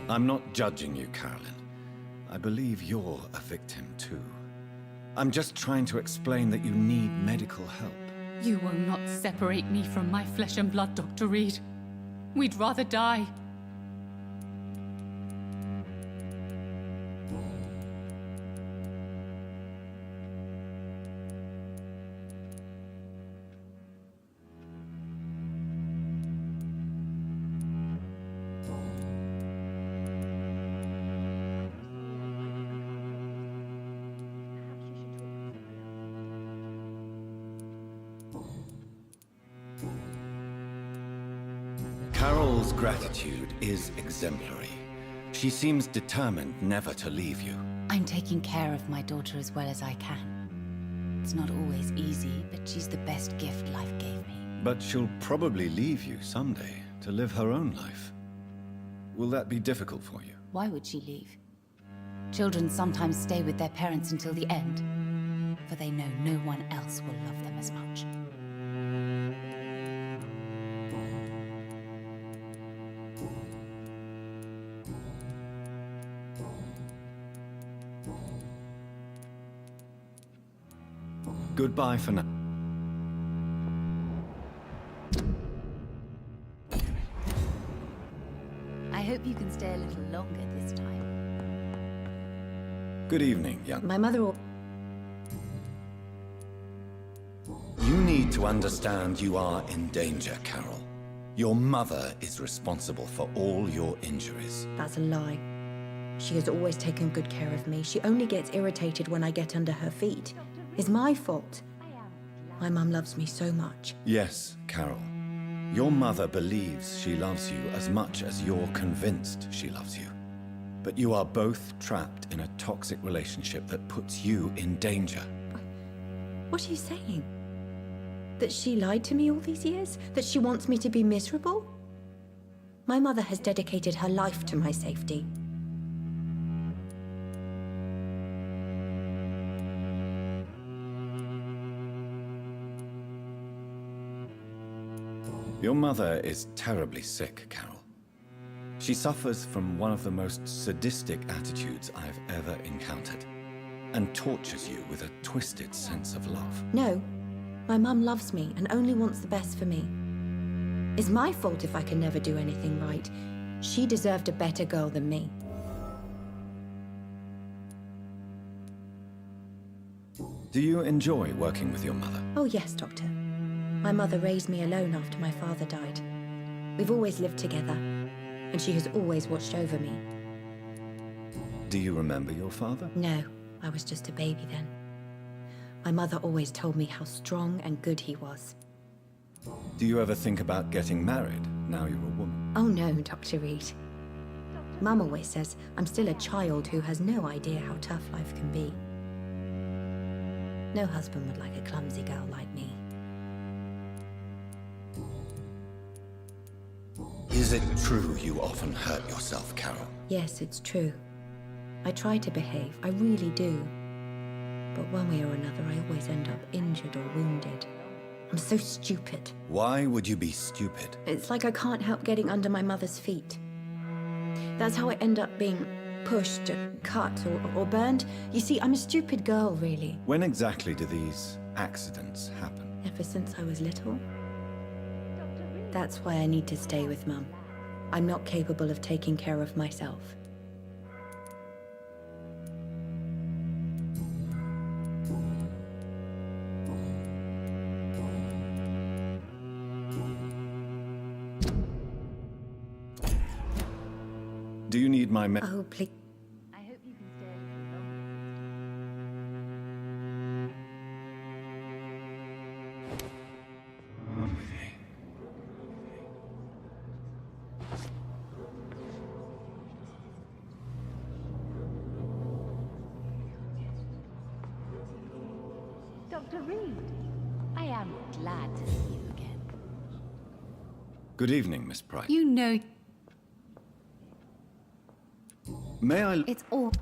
I'm not judging you, Carolyn. I believe you're a victim too. I'm just trying to explain that you need medical help. You will not separate me from my flesh and blood, Dr. Reed. We'd rather die. Carol's gratitude is exemplary. She seems determined never to leave you. I'm taking care of my daughter as well as I can. It's not always easy, but she's the best gift life gave me. But she'll probably leave you someday to live her own life. Will that be difficult for you? Why would she leave? Children sometimes stay with their parents until the end, for they know no one else will love them as much. Goodbye for now. I hope you can stay a little longer this time. Good evening, young. My mother will... You need to understand you are in danger, Carol. Your mother is responsible for all your injuries. That's a lie. She has always taken good care of me. She only gets irritated when I get under her feet. It's my fault. My mum loves me so much. Yes, Carol. Your mother believes she loves you as much as you're convinced she loves you. But you are both trapped in a toxic relationship that puts you in danger. What are you saying? That she lied to me all these years? That she wants me to be miserable? My mother has dedicated her life to my safety. Your mother is terribly sick, Carol. She suffers from one of the most sadistic attitudes I've ever encountered, and tortures you with a twisted sense of love. No, my mum loves me and only wants the best for me. It's my fault if I can never do anything right. She deserved a better girl than me. Do you enjoy working with your mother? Oh yes, Doctor. My mother raised me alone after my father died. We've always lived together, and she has always watched over me. Do you remember your father? No, I was just a baby then. My mother always told me how strong and good he was. Do you ever think about getting married now you're a woman? Oh no, Dr. Reed. Mum always says I'm still a child who has no idea how tough life can be. No husband would like a clumsy girl like me. Is it true you often hurt yourself, Carol? Yes, it's true. I try to behave, I really do. But one way or another, I always end up injured or wounded. I'm so stupid. Why would you be stupid? It's like I can't help getting under my mother's feet. That's how I end up being pushed, cut, or burned. You see, I'm a stupid girl, really. When exactly do these accidents happen? Ever since I was little. That's why I need to stay with Mum. I'm not capable of taking care of myself. Do you need my Oh, please. I hope you can stay a little longer. Dr. Reed, I am glad to see you again. Good evening, Miss Price. You know May I... it's all...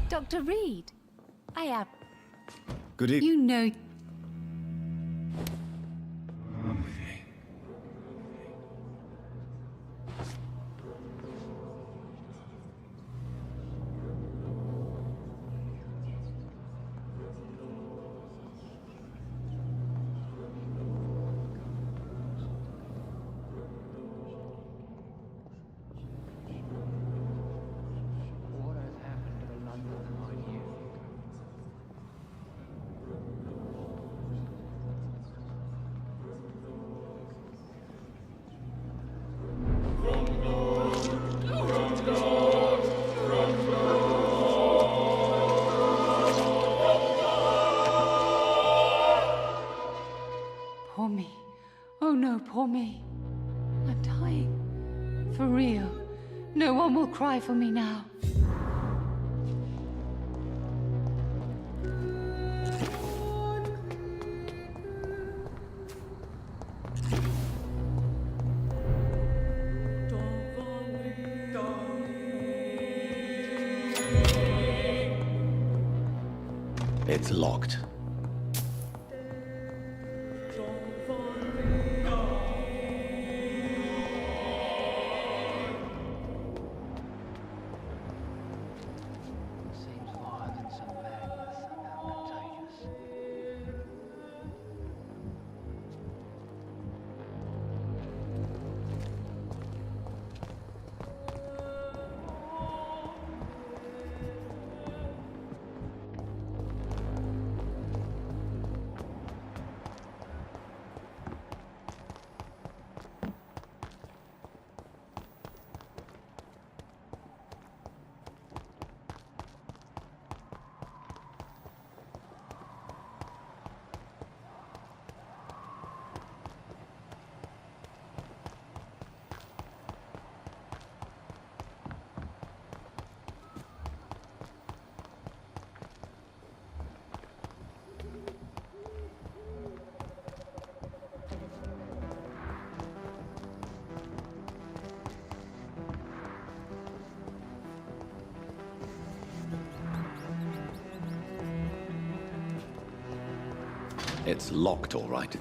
Dr. Reed, I am... Good evening. You know... What has happened to the London I knew? Poor me. Oh no, poor me. I'm dying. For real. No one will cry for me now. It's locked. Seems violence and madness are contagious. It's locked, all right.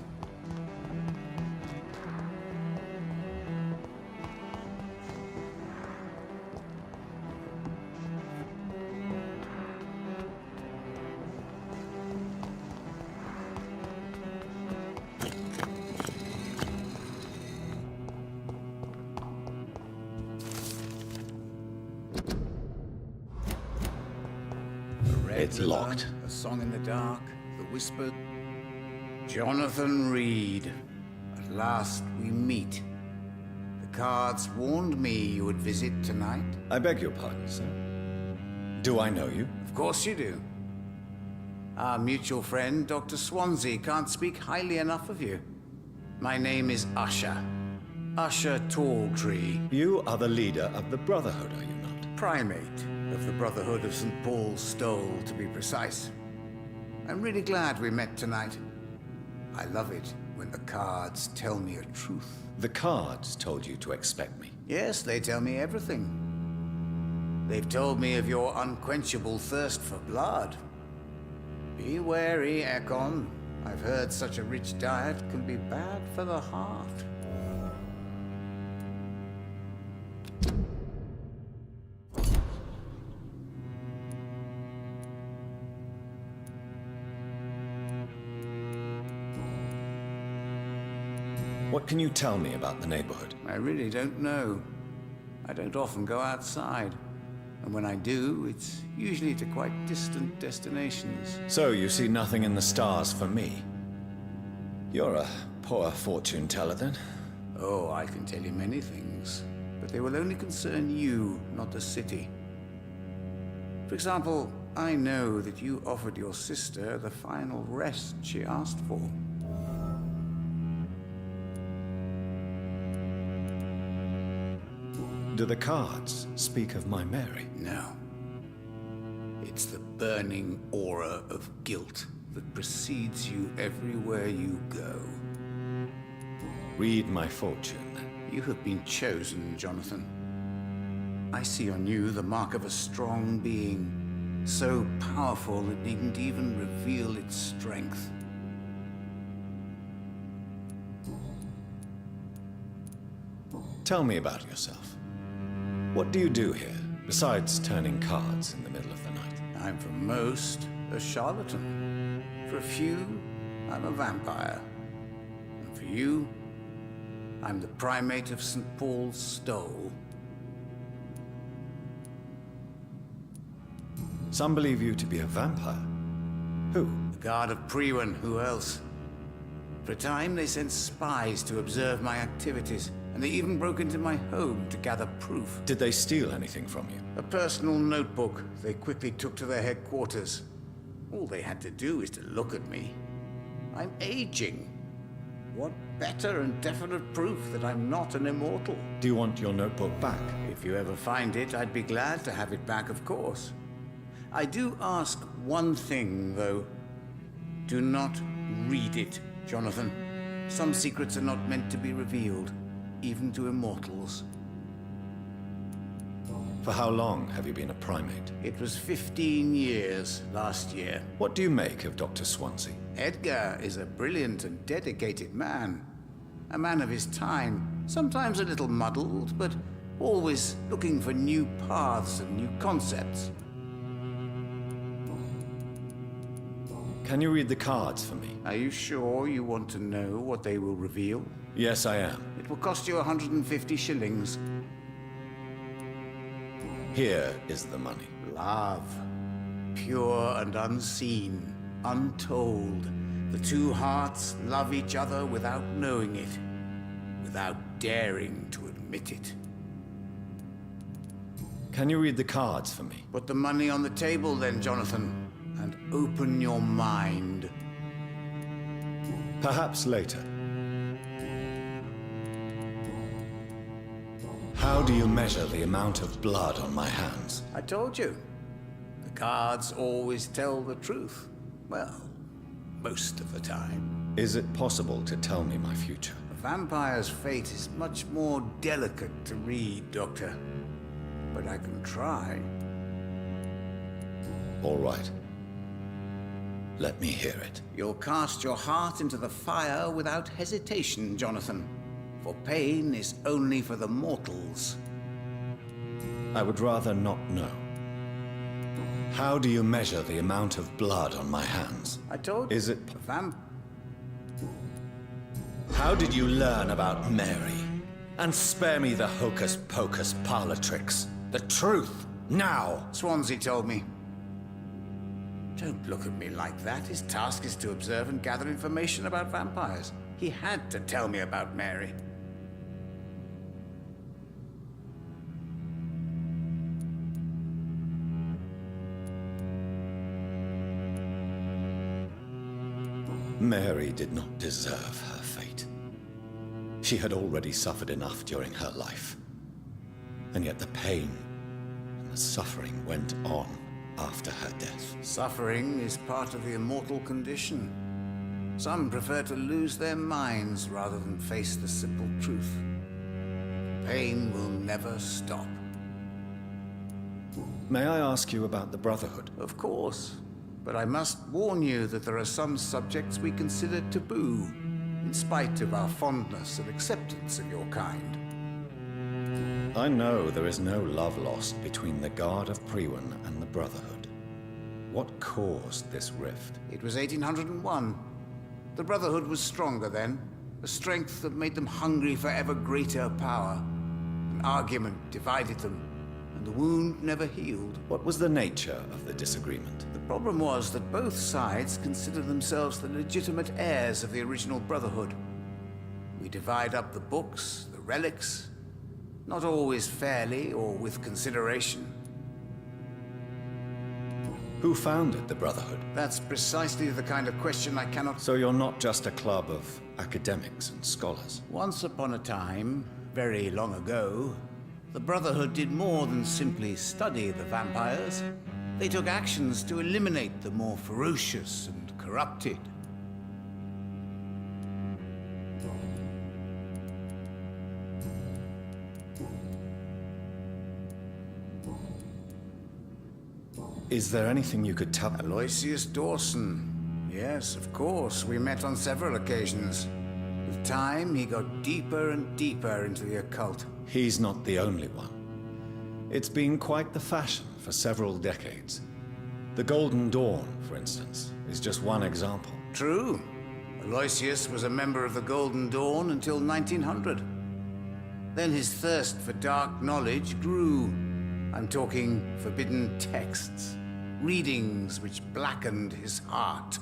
It's locked. A song in the dark, the whispered. Jonathan Reed. At last we meet. The cards warned me you would visit tonight. I beg your pardon, sir. Do I know you? Of course you do. Our mutual friend, Dr. Swansea, can't speak highly enough of you. My name is Usher. Usher Talltree. You are the leader of the Brotherhood, are you not? Primate of the Brotherhood of St. Paul's Stole, to be precise. I'm really glad we met tonight. I love it when the cards tell me a truth. The cards told you to expect me. Yes, they tell me everything. They've told me of your unquenchable thirst for blood. Be wary, Ekon. I've heard such a rich diet can be bad for the heart. What can you tell me about the neighborhood? I really don't know. I don't often go outside. And when I do, it's usually to quite distant destinations. So you see nothing in the stars for me? You're a poor fortune teller, then? Oh, I can tell you many things, but they will only concern you, not the city. For example, I know that you offered your sister the final rest she asked for. Do the cards speak of my Mary? No. It's the burning aura of guilt that precedes you everywhere you go. Read my fortune, then. You have been chosen, Jonathan. I see on you the mark of a strong being, so powerful it needn't even reveal its strength. Tell me about yourself. What do you do here, besides turning cards in the middle of the night? I'm for most a charlatan. For a few, I'm a vampire. And for you, I'm the primate of St. Paul's Stole. Some believe you to be a vampire. Who? The guard of Priwen, who else? For a time, they sent spies to observe my activities, and they even broke into my home to gather proof. Did they steal anything from you? A personal notebook they quickly took to their headquarters. All they had to do is to look at me. I'm aging. What better and definite proof that I'm not an immortal? Do you want your notebook back? If you ever find it, I'd be glad to have it back, of course. I do ask one thing, though. Do not read it, Jonathan. Some secrets are not meant to be revealed, even to immortals. For how long have you been a primate? It was 15 years last year. What do you make of Dr. Swansea? Edgar is a brilliant and dedicated man. A man of his time, sometimes a little muddled, but always looking for new paths and new concepts. Can you read the cards for me? Are you sure you want to know what they will reveal? Yes, I am. It will cost you 150 shillings. Here is the money. Love. Pure and unseen. Untold. The two hearts love each other without knowing it. Without daring to admit it. Can you read the cards for me? Put the money on the table then, Jonathan. And open your mind. Perhaps later. How do you measure the amount of blood on my hands? I told you. The cards always tell the truth. Well, most of the time. Is it possible to tell me my future? A vampire's fate is much more delicate to read, Doctor. But I can try. All right. Let me hear it. You'll cast your heart into the fire without hesitation, Jonathan. For pain is only for the mortals. I would rather not know. How do you measure the amount of blood on my hands? I told you. Is it... How did you learn about Mary? And spare me the hocus-pocus parlor tricks. The truth, now! Swansea told me. Don't look at me like that. His task is to observe and gather information about vampires. He had to tell me about Mary. Mary did not deserve her fate. She had already suffered enough during her life. And yet the pain and the suffering went on after her death. Suffering is part of the immortal condition. Some prefer to lose their minds rather than face the simple truth. Pain will never stop. May I ask you about the Brotherhood? Of course. But I must warn you that there are some subjects we consider taboo, in spite of our fondness and acceptance of your kind. I know there is no love lost between the Guard of Priwen and the Brotherhood. What caused this rift? It was 1801. The Brotherhood was stronger then, a strength that made them hungry for ever greater power. An argument divided them, and the wound never healed. What was the nature of the disagreement? The problem was that both sides considered themselves the legitimate heirs of the original Brotherhood. We divide up the books, the relics, not always fairly or with consideration. Who founded the Brotherhood? That's precisely the kind of question I cannot... So you're not just a club of academics and scholars? Once upon a time, very long ago, the Brotherhood did more than simply study the vampires. They took actions to eliminate the more ferocious and corrupted. Is there anything you could tell? Aloysius Dawson. Yes, of course. We met on several occasions. With time, he got deeper and deeper into the occult. He's not the only one. It's been quite the fashion for several decades. The Golden Dawn, for instance, is just one example. True. Aloysius was a member of the Golden Dawn until 1900. Then his thirst for dark knowledge grew. I'm talking forbidden texts, readings which blackened his heart.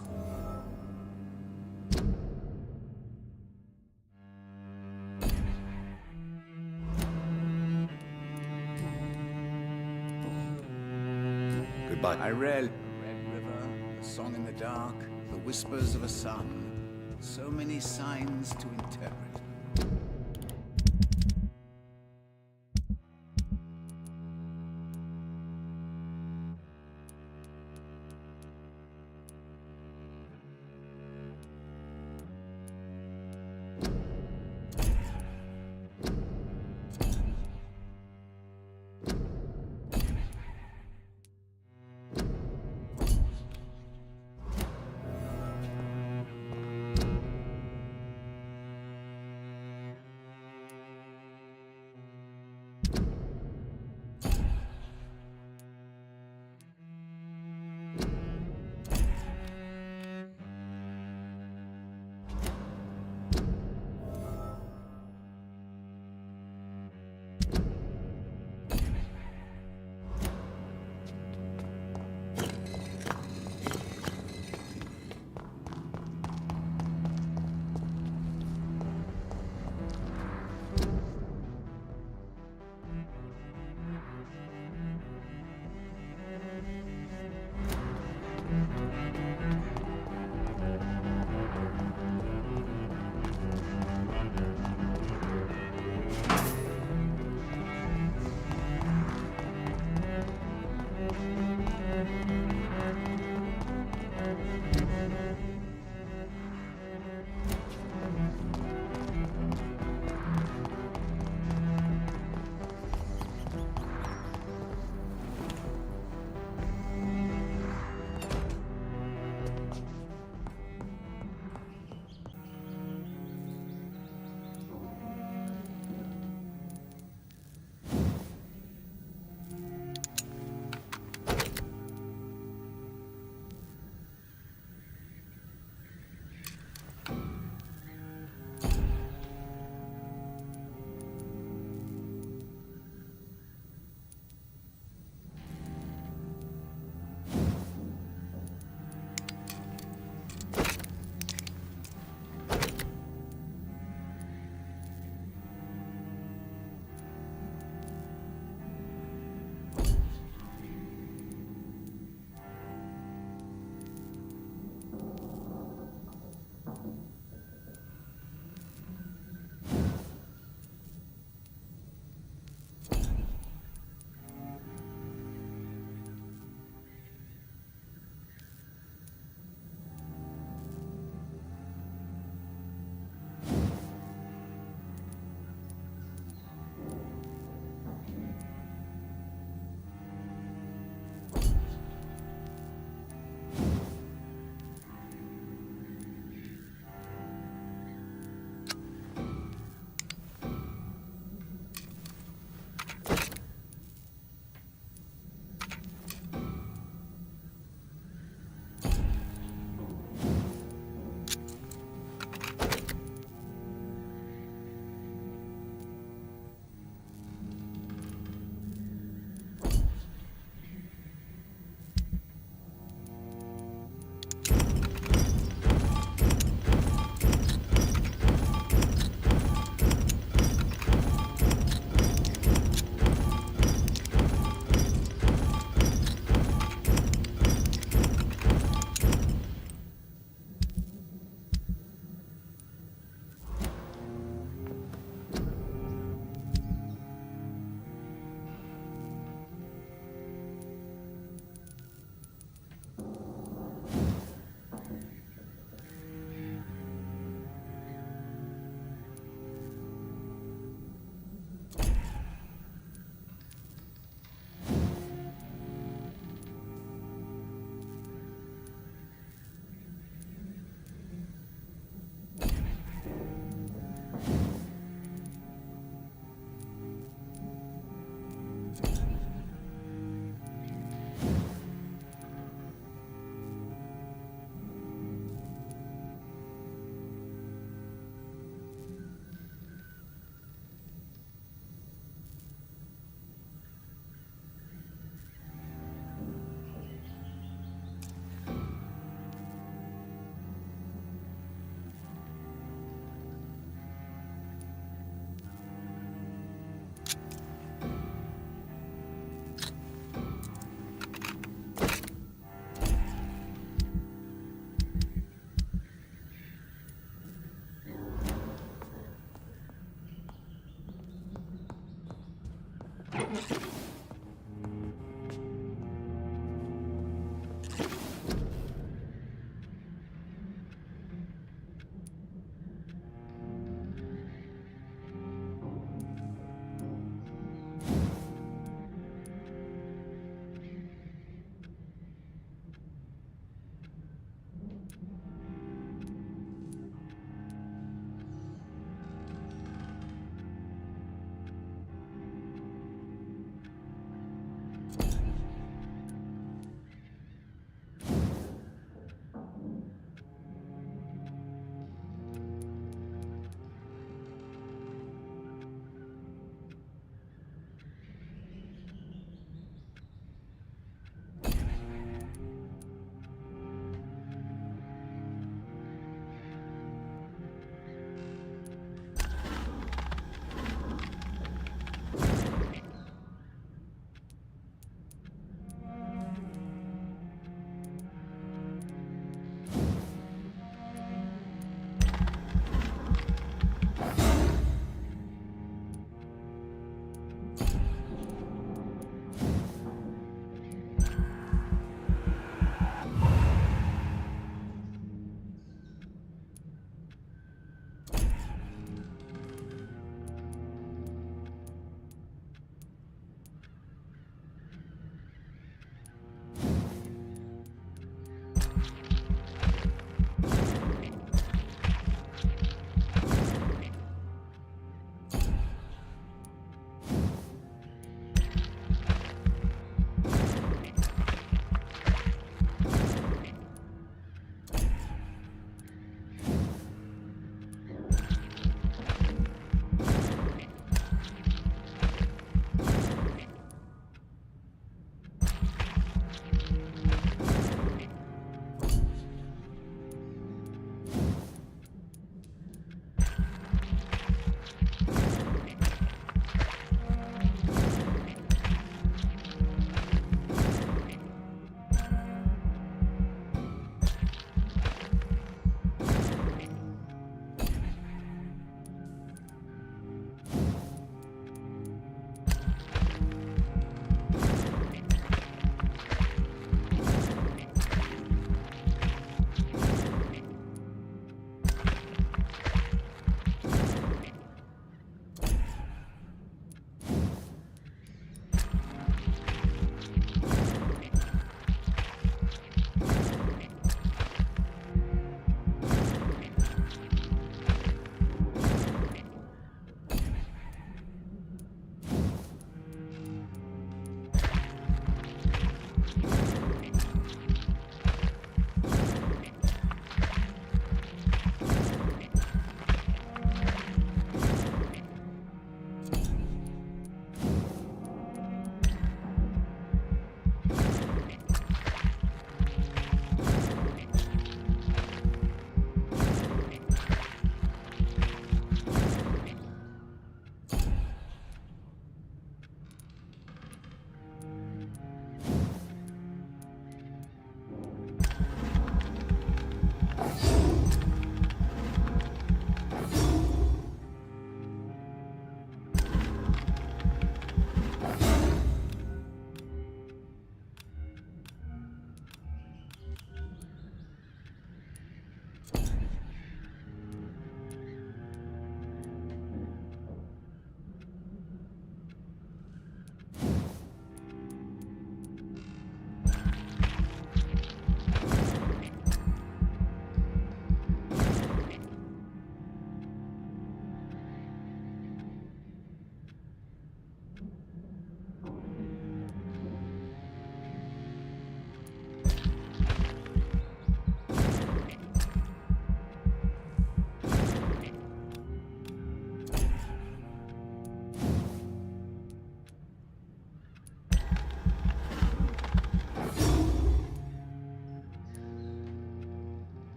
Goodbye. I read A Red River, A Song in the Dark, The Whispers of a Sun. So many signs to interpret.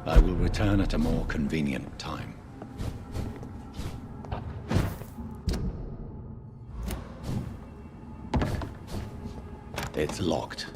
I will return at a more convenient time. It's locked.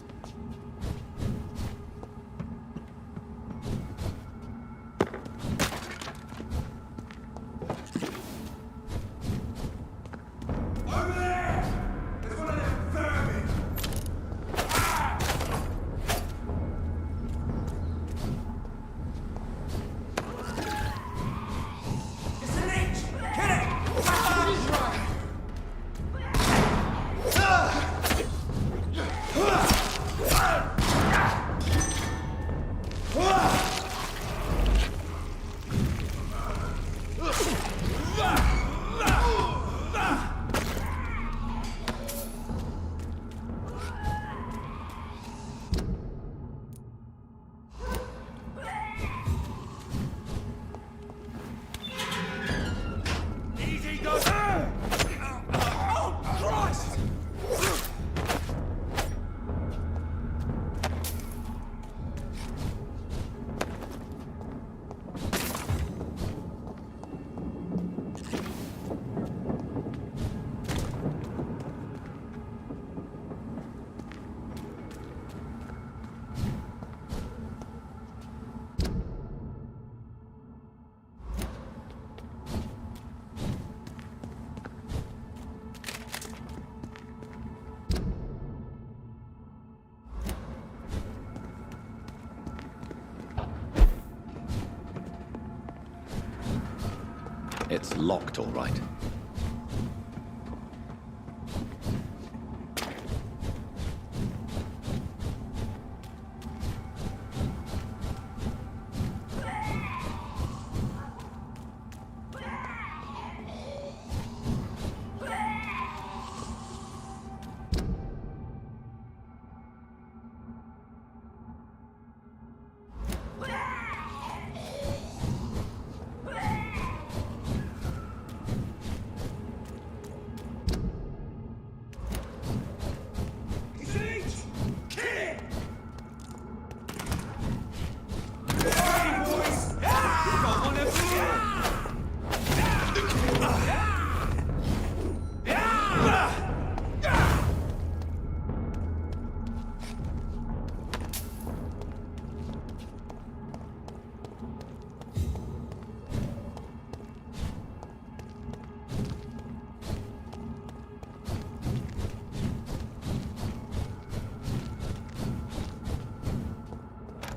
It's locked, all right.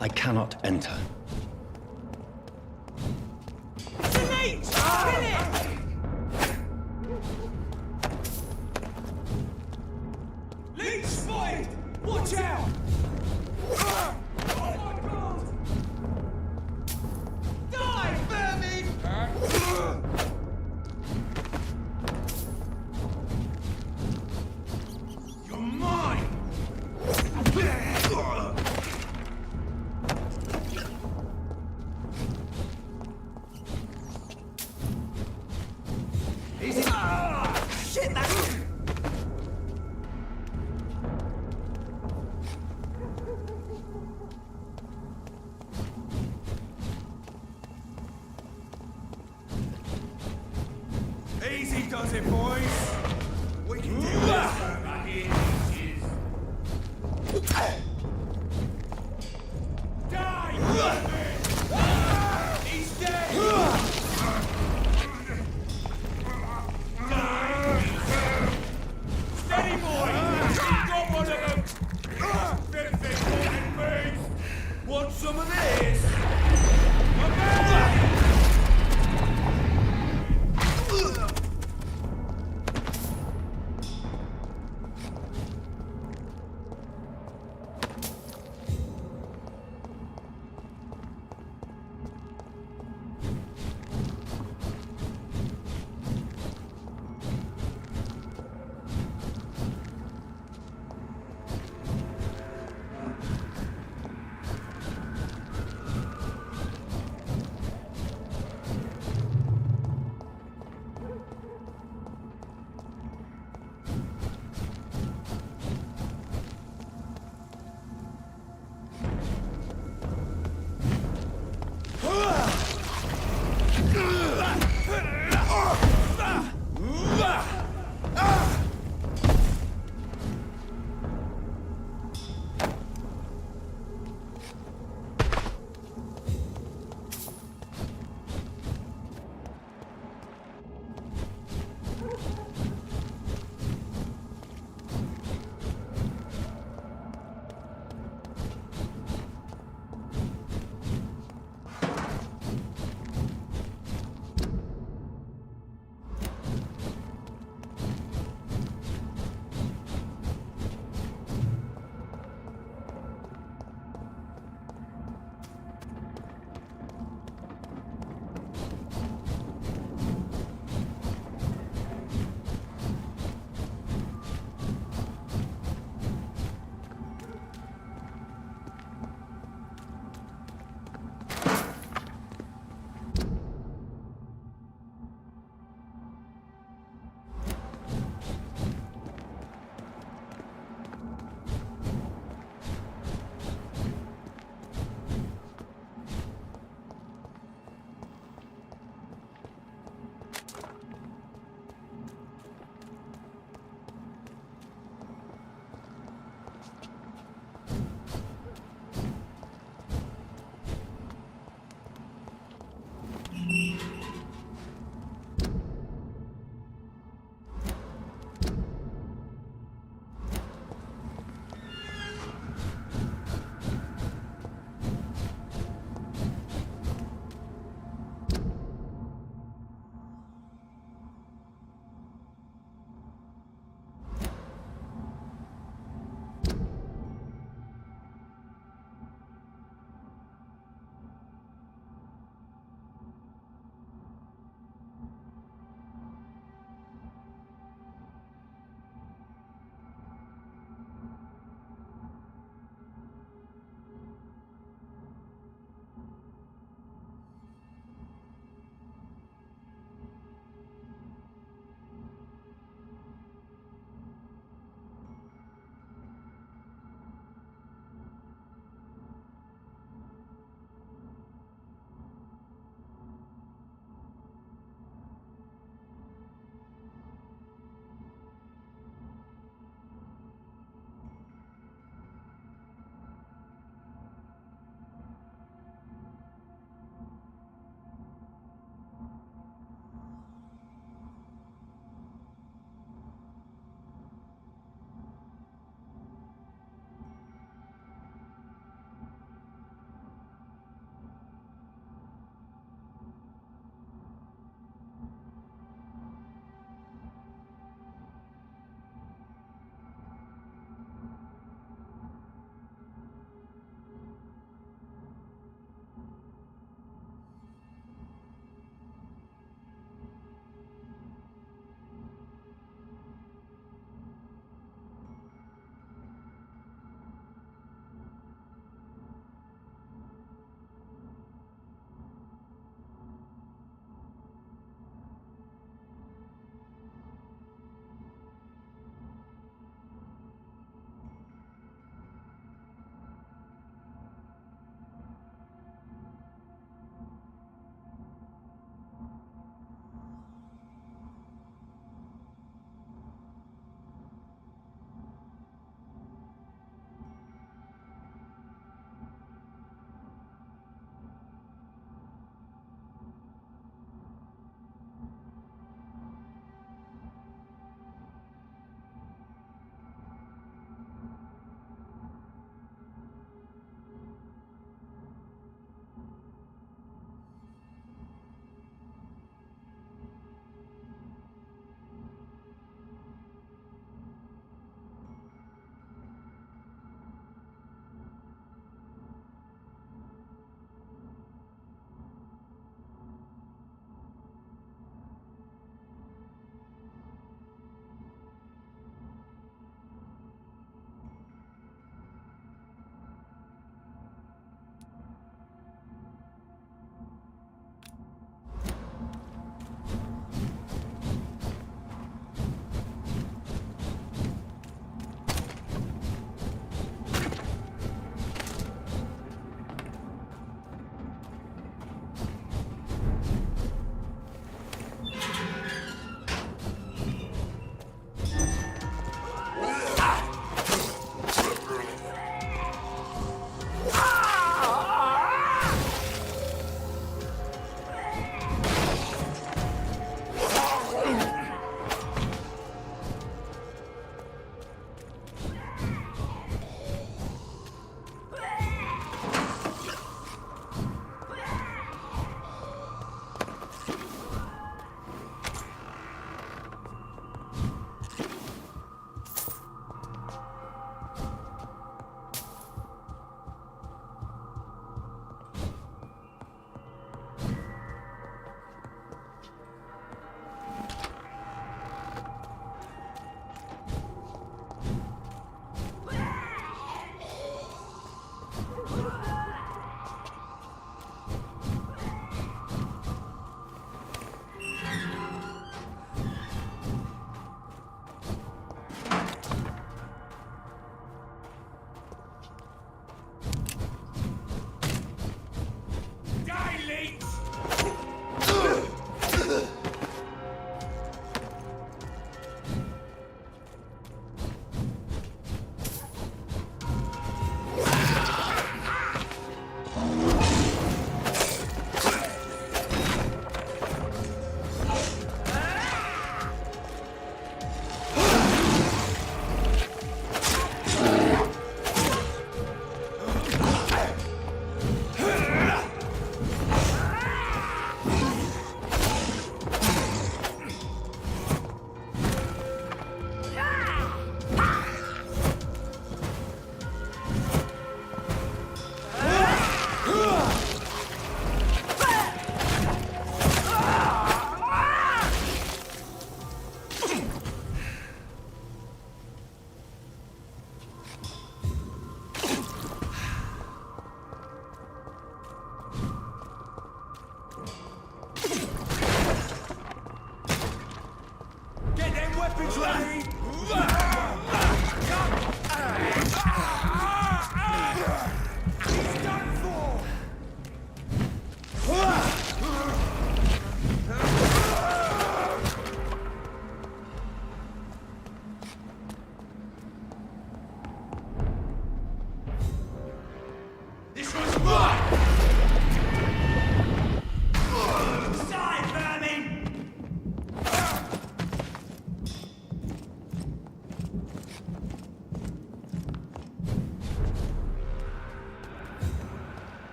I cannot enter. Leech spotted! Watch out! Die, vermin! You're mine! Easy. Shit, that's... Easy does it, boys. We can do this. Right here, bitches. Die! He's dead! Steady, boy! Got one of them! Benefit morning beast! Want some of this? Come back!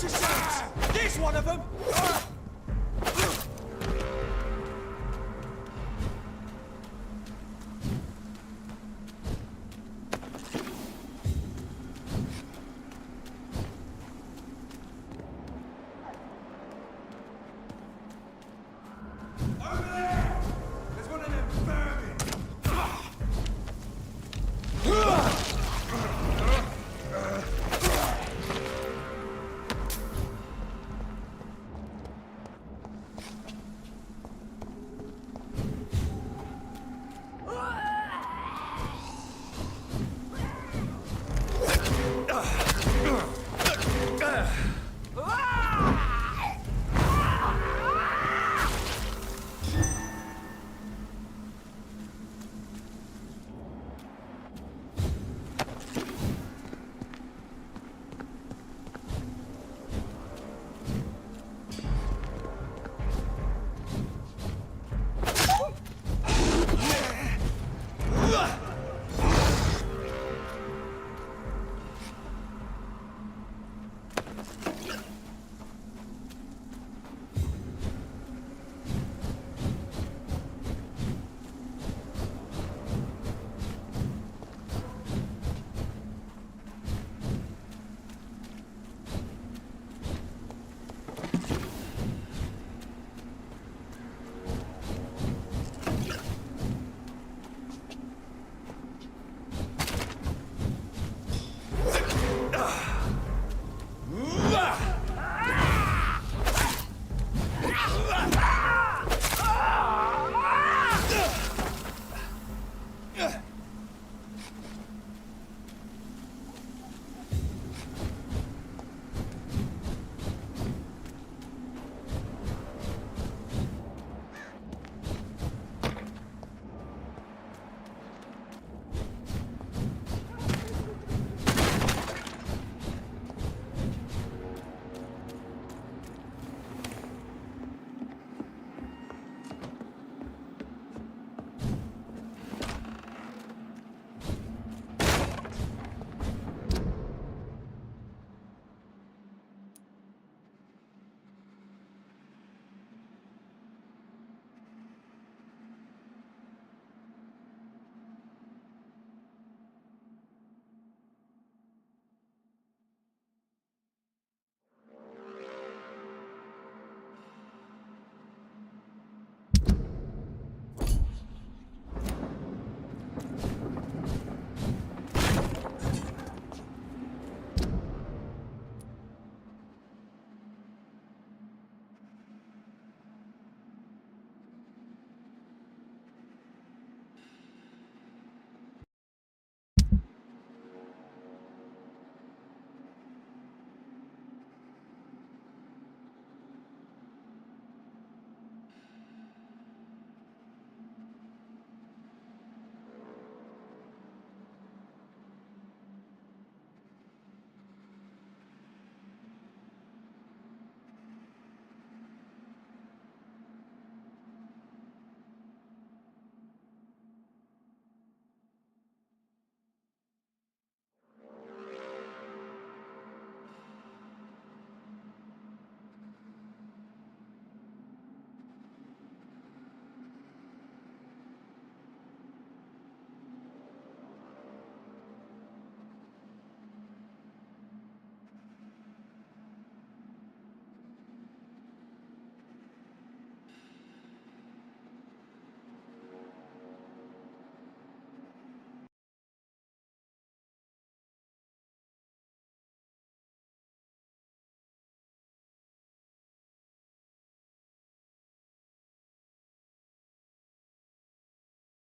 to shout! There's one of them!